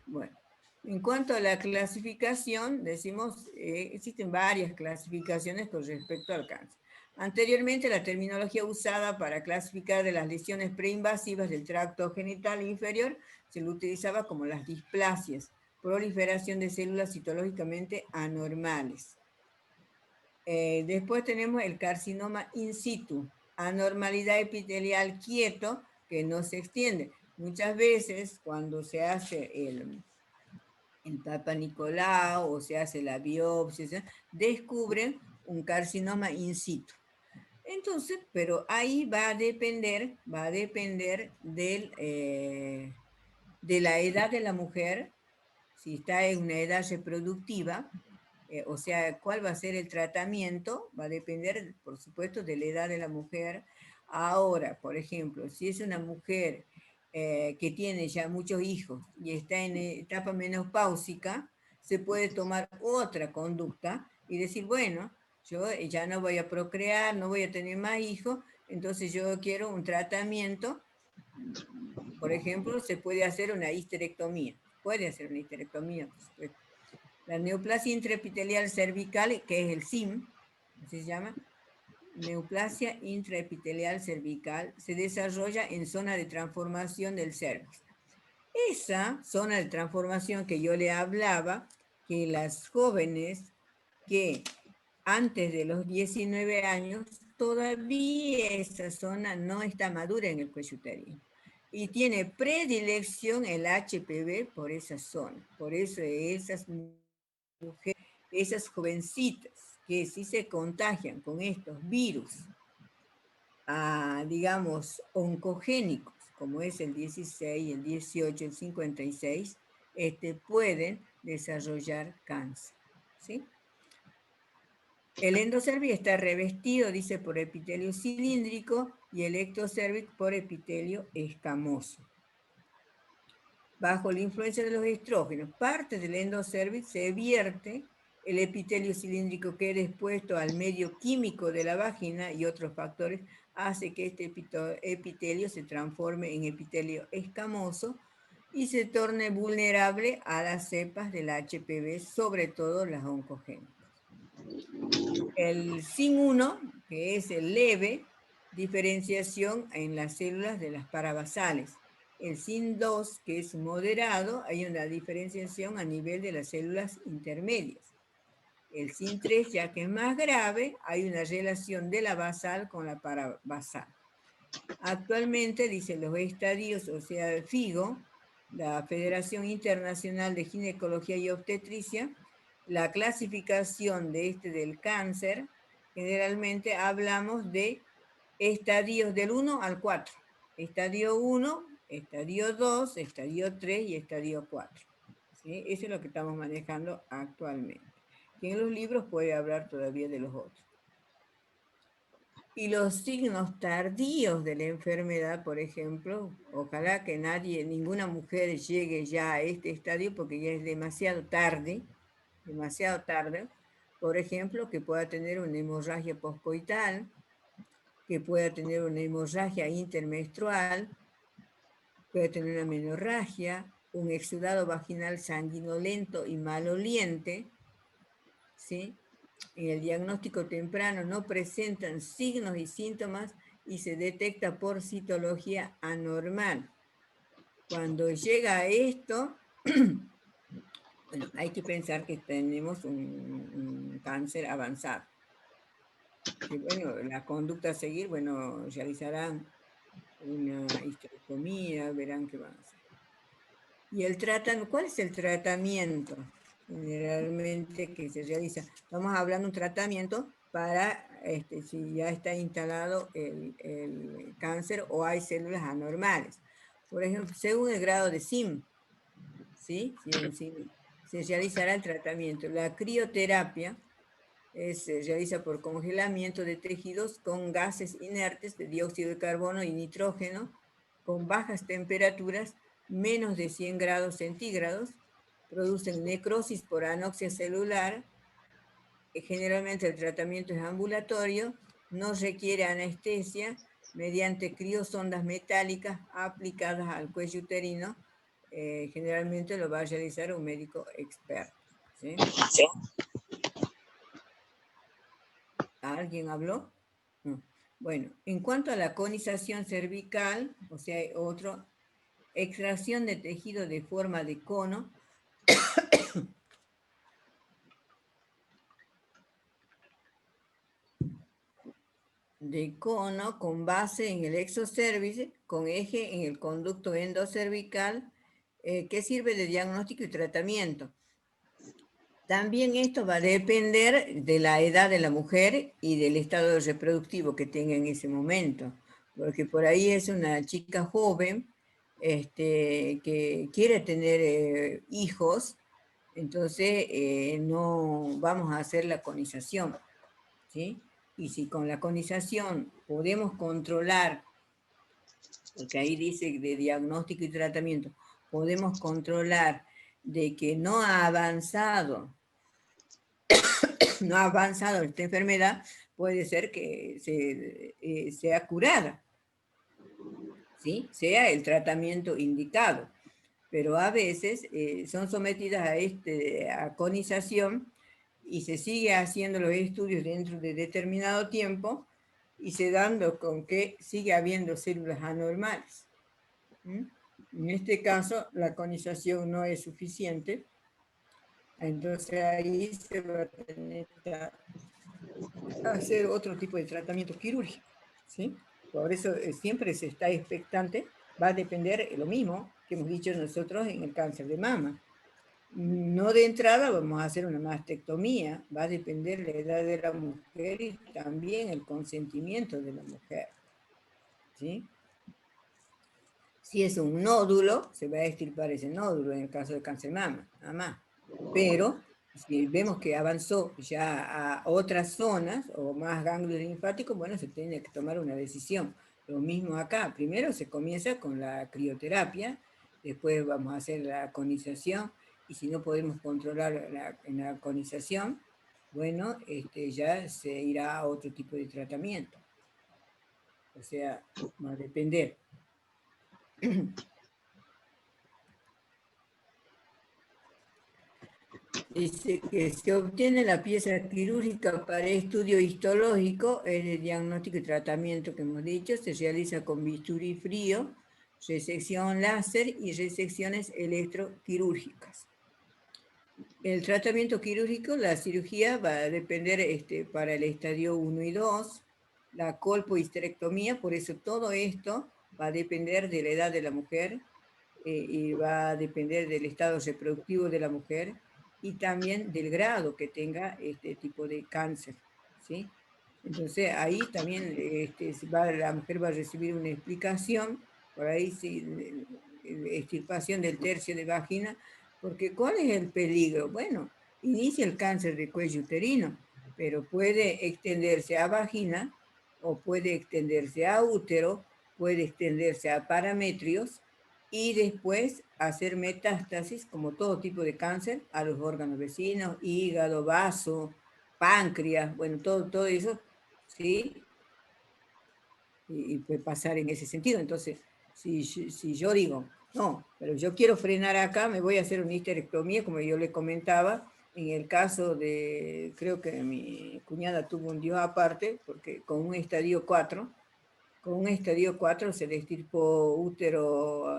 Bueno, en cuanto a la clasificación, decimos, existen varias clasificaciones con respecto al cáncer. Anteriormente, la terminología usada para clasificar de las lesiones preinvasivas del tracto genital inferior se lo utilizaba como las displasias, proliferación de células citológicamente anormales. Después tenemos el carcinoma in situ, anormalidad epitelial quieto que no se extiende. Muchas veces cuando se hace el Papa Nicolau o se hace la biopsia, descubren un carcinoma in situ. Entonces, pero ahí va a depender de la edad de la mujer, si está en una edad reproductiva, o sea, cuál va a ser el tratamiento, va a depender, por supuesto, de la edad de la mujer. Ahora, por ejemplo, si es una mujer que tiene ya muchos hijos y está en etapa menopáusica, se puede tomar otra conducta y decir, bueno, yo ya no voy a procrear, no voy a tener más hijos, entonces yo quiero un tratamiento. Por ejemplo, se puede hacer una histerectomía. Puede hacer una histerectomía, por supuesto. La neoplasia intraepitelial cervical, que es el SIM, así se llama, neoplasia intraepitelial cervical se desarrolla en zona de transformación del cervix. Esa zona de transformación que yo le hablaba, que las jóvenes que antes de los 19 años, todavía esa zona no está madura en el cuello uterino. Y tiene predilección el HPV por esa zona. Por eso esas mujeres, esas jovencitas que si se contagian con estos virus, digamos, oncogénicos, como es el 16, el 18, el 56, pueden desarrollar cáncer, ¿sí? El endocervix está revestido, dice, por epitelio cilíndrico y el ectocervix por epitelio escamoso. Bajo la influencia de los estrógenos, parte del endocervix se vierte, el epitelio cilíndrico queda expuesto al medio químico de la vagina y otros factores hace que este epitelio se transforme en epitelio escamoso y se torne vulnerable a las cepas del HPV, sobre todo las oncogénicas. El SIN1, que es el leve, diferenciación en las células de las parabasales. El SIN2, que es moderado, hay una diferenciación a nivel de las células intermedias. El SIN3, ya que es más grave, hay una relación de la basal con la parabasal. Actualmente, dicen los estadios, o sea, FIGO, la Federación Internacional de Ginecología y Obstetricia, la clasificación del cáncer, generalmente hablamos de estadios del 1 al 4. Estadio 1, estadio 2, estadio 3 y estadio 4. ¿Sí? Eso es lo que estamos manejando actualmente. Que en los libros puede hablar todavía de los otros. Y los signos tardíos de la enfermedad, por ejemplo, ojalá que ninguna mujer llegue ya a este estadio porque ya es demasiado tarde, por ejemplo, que pueda tener una hemorragia poscoital, que pueda tener una hemorragia intermenstrual, puede tener una menorragia, un exudado vaginal sanguinolento y maloliente, ¿sí? En el diagnóstico temprano no presentan signos y síntomas y se detecta por citología anormal. Cuando llega a esto, bueno, hay que pensar que tenemos un cáncer avanzado. Que, bueno, la conducta a seguir, bueno, realizarán una histerectomía, verán qué van a hacer. Y el tratamiento, ¿cuál es el tratamiento generalmente que se realiza? Estamos hablando de un tratamiento para si ya está instalado el cáncer o hay células anormales. Por ejemplo, según el grado de SIM, ¿sí? Se realizará el tratamiento. La crioterapia se realiza por congelamiento de tejidos con gases inertes de dióxido de carbono y nitrógeno con bajas temperaturas, menos de 100 grados centígrados, producen necrosis por anoxia celular. Generalmente el tratamiento es ambulatorio, no requiere anestesia, mediante criosondas metálicas aplicadas al cuello uterino. Generalmente lo va a realizar un médico experto. ¿Sí? ¿Sí? ¿Alguien habló? No. Bueno, en cuanto a la conización cervical, o sea, extracción de tejido de forma de cono, con base en el exocervix, con eje en el conducto endocervical, que sirve de diagnóstico y tratamiento. También esto va a depender de la edad de la mujer y del estado reproductivo que tenga en ese momento, porque por ahí es una chica joven que quiere tener hijos, entonces no vamos a hacer la conización, ¿sí? Y si con la conización podemos controlar, porque ahí dice de diagnóstico y tratamiento, podemos controlar de que no ha avanzado esta enfermedad, puede ser que sea curada, ¿sí? Sea el tratamiento indicado. Pero a veces son sometidas a conización y se sigue haciendo los estudios dentro de determinado tiempo y se dando con que sigue habiendo células anormales. En este caso, la conización no es suficiente, entonces ahí se va a tener que hacer otro tipo de tratamiento quirúrgico, ¿sí? Por eso siempre se está expectante, va a depender lo mismo que hemos dicho nosotros en el cáncer de mama. No de entrada vamos a hacer una mastectomía, va a depender la edad de la mujer y también el consentimiento de la mujer, ¿sí? Si es un nódulo, se va a extirpar ese nódulo en el caso de cáncer de mama, nada más. Pero si vemos que avanzó ya a otras zonas o más ganglios linfáticos, bueno, se tiene que tomar una decisión. Lo mismo acá, primero se comienza con la crioterapia, después vamos a hacer la conización, y si no podemos controlar en la conización, bueno, ya se irá a otro tipo de tratamiento. O sea, va a depender. Dice que se obtiene la pieza quirúrgica para estudio histológico, es el diagnóstico y tratamiento que hemos dicho, se realiza con bisturí frío, resección láser y resecciones electroquirúrgicas. El tratamiento quirúrgico, la cirugía va a depender para el estadio 1 y 2, la colpohisterectomía, por eso todo esto va a depender de la edad de la mujer y va a depender del estado reproductivo de la mujer y también del grado que tenga este tipo de cáncer, ¿sí? Entonces ahí también la mujer va a recibir una explicación, por ahí sí, extirpación del tercio de vagina, porque ¿cuál es el peligro? Bueno, inicia el cáncer de cuello uterino, pero puede extenderse a vagina o puede extenderse a útero, puede extenderse a parametrios y después hacer metástasis, como todo tipo de cáncer, a los órganos vecinos, hígado, vaso, páncreas, bueno, todo eso, ¿sí? Y puede pasar en ese sentido. Entonces, si yo digo, no, pero yo quiero frenar acá, me voy a hacer una histerectomía, como yo le comentaba, en el caso de, creo que mi cuñada tuvo un Dios aparte, porque con un estadio 4, se le extirpó útero,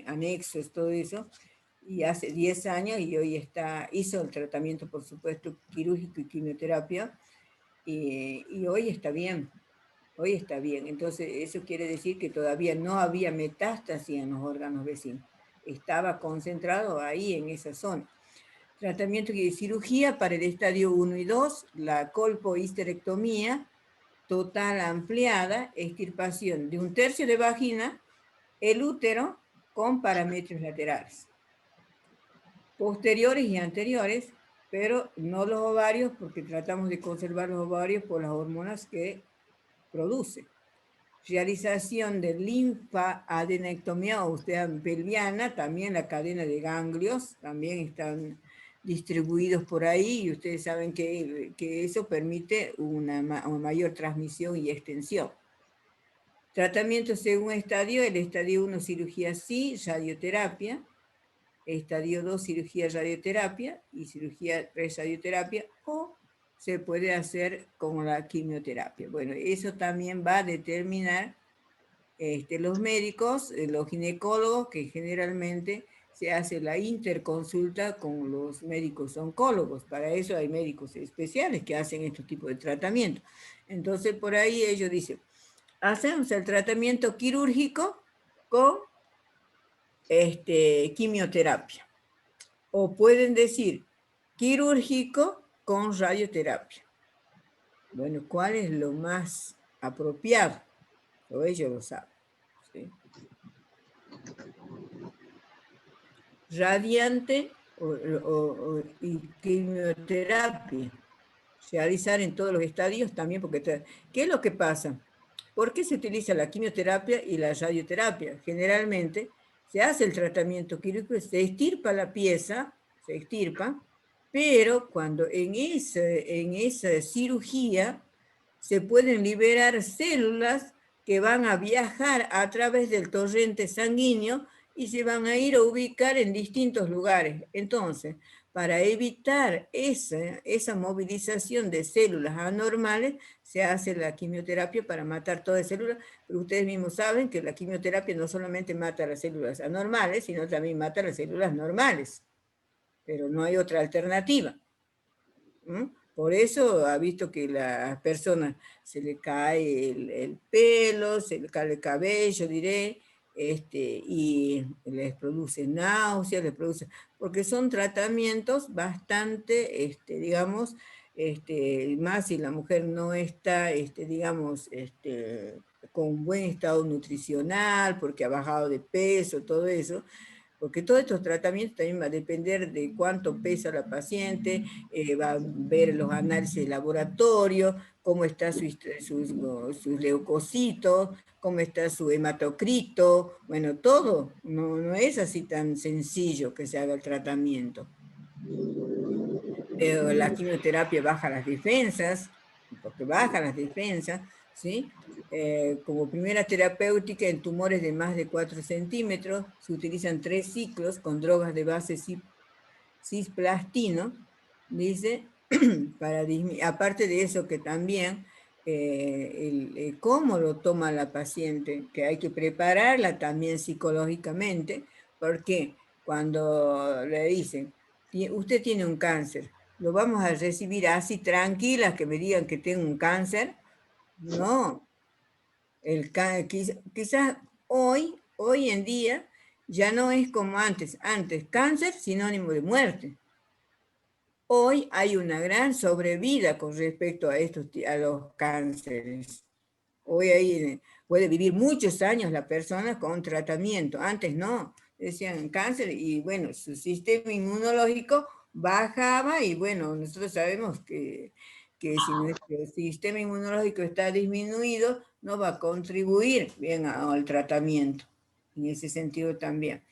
anexos, todo eso, y hace 10 años, y hoy hizo el tratamiento, por supuesto, quirúrgico y quimioterapia, y hoy está bien. Hoy está bien, entonces eso quiere decir que todavía no había metástasis en los órganos vecinos, estaba concentrado ahí en esa zona. Tratamiento de cirugía para el estadio 1 y 2, la colpohisterectomía total ampliada, extirpación de un tercio de vagina, el útero con parametrios laterales, posteriores y anteriores, pero no los ovarios, porque tratamos de conservar los ovarios por las hormonas que produce. Realización de linfadenectomía o pelviana, también la cadena de ganglios, también están distribuidos por ahí, y ustedes saben que eso permite una mayor transmisión y extensión. Tratamiento según estadio, el estadio 1 cirugía sí, radioterapia, estadio 2 cirugía radioterapia y cirugía 3 radioterapia, o se puede hacer con la quimioterapia. Bueno, eso también va a determinar los médicos, los ginecólogos, que generalmente se hace la interconsulta con los médicos oncólogos. Para eso hay médicos especiales que hacen estos tipos de tratamientos. Entonces, por ahí ellos dicen, hacemos el tratamiento quirúrgico con quimioterapia. O pueden decir quirúrgico con radioterapia. Bueno, ¿cuál es lo más apropiado? O ellos lo saben, ¿sí? Radiante y quimioterapia. Realizar en todos los estadios también, porque ¿qué es lo que pasa? ¿Por qué se utiliza la quimioterapia y la radioterapia? Generalmente se hace el tratamiento quirúrgico, se extirpa la pieza, se extirpa, pero cuando en esa cirugía se pueden liberar células que van a viajar a través del torrente sanguíneo y se van a ir a ubicar en distintos lugares. Entonces, para evitar esa movilización de células anormales, se hace la quimioterapia para matar todas las células, pero ustedes mismos saben que la quimioterapia no solamente mata las células anormales, sino también mata las células normales, pero no hay otra alternativa. Por eso ha visto que a las personas se le cae el pelo, se le cae el cabello, diré, y les produce náuseas, les produce, porque son tratamientos bastante, digamos, más si la mujer no está, digamos, con buen estado nutricional, porque ha bajado de peso, todo eso, porque todos estos tratamientos también va a depender de cuánto pesa la paciente, va a ver los análisis de laboratorio, cómo está sus leucocitos, cómo está su hematocrito, bueno, todo, no es así tan sencillo que se haga el tratamiento. La quimioterapia baja las defensas, porque baja las defensas, ¿sí? Como primera terapéutica en tumores de más de 4 centímetros, se utilizan 3 ciclos con drogas de base cisplastino, dice, aparte de eso que también, cómo lo toma la paciente, que hay que prepararla también psicológicamente, porque cuando le dicen, usted tiene un cáncer, ¿lo vamos a recibir así tranquilas que me digan que tengo un cáncer? No, quizás hoy en día ya no es como antes. Antes, cáncer sinónimo de muerte. Hoy hay una gran sobrevida con respecto a los cánceres. Hoy puede vivir muchos años la persona con tratamiento. Antes no, decían cáncer y bueno, su sistema inmunológico bajaba y bueno, nosotros sabemos que si nuestro sistema inmunológico está disminuido, no va a contribuir bien al tratamiento, en ese sentido también.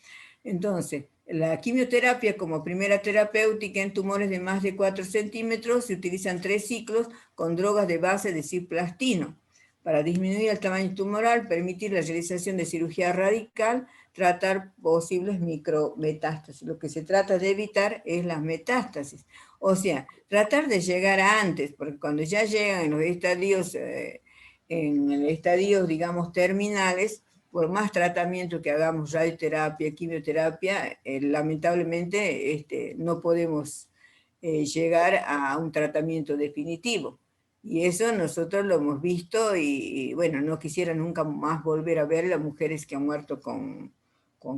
Entonces, la quimioterapia como primera terapéutica en tumores de más de 4 centímetros se utilizan 3 ciclos con drogas de base de cisplastino para disminuir el tamaño tumoral, permitir la realización de cirugía radical, tratar posibles micrometástasis. Lo que se trata de evitar es las metástasis. O sea, tratar de llegar a antes, porque cuando ya llegan en los estadios, digamos, terminales, por más tratamiento que hagamos, radioterapia, quimioterapia, lamentablemente no podemos llegar a un tratamiento definitivo. Y eso nosotros lo hemos visto y bueno, no quisiera nunca más volver a ver a las mujeres que han muerto con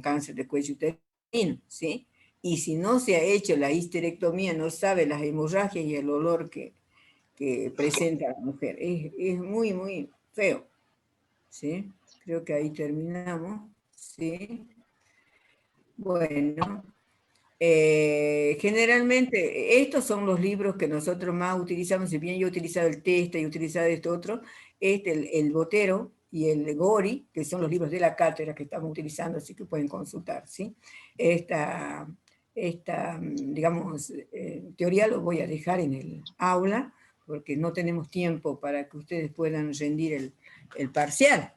cáncer de cuello uterino, ¿sí? Y si no se ha hecho la histerectomía, no sabe las hemorragias y el olor que presenta la mujer. Es muy, muy feo, ¿sí? Creo que ahí terminamos, ¿sí? Bueno, generalmente estos son los libros que nosotros más utilizamos, si bien yo he utilizado el Testa y he utilizado este otro, el Botero y el Gori, que son los libros de la cátedra que estamos utilizando, así que pueden consultar, ¿sí? Esta digamos, teoría lo voy a dejar en el aula, porque no tenemos tiempo para que ustedes puedan rendir el parcial.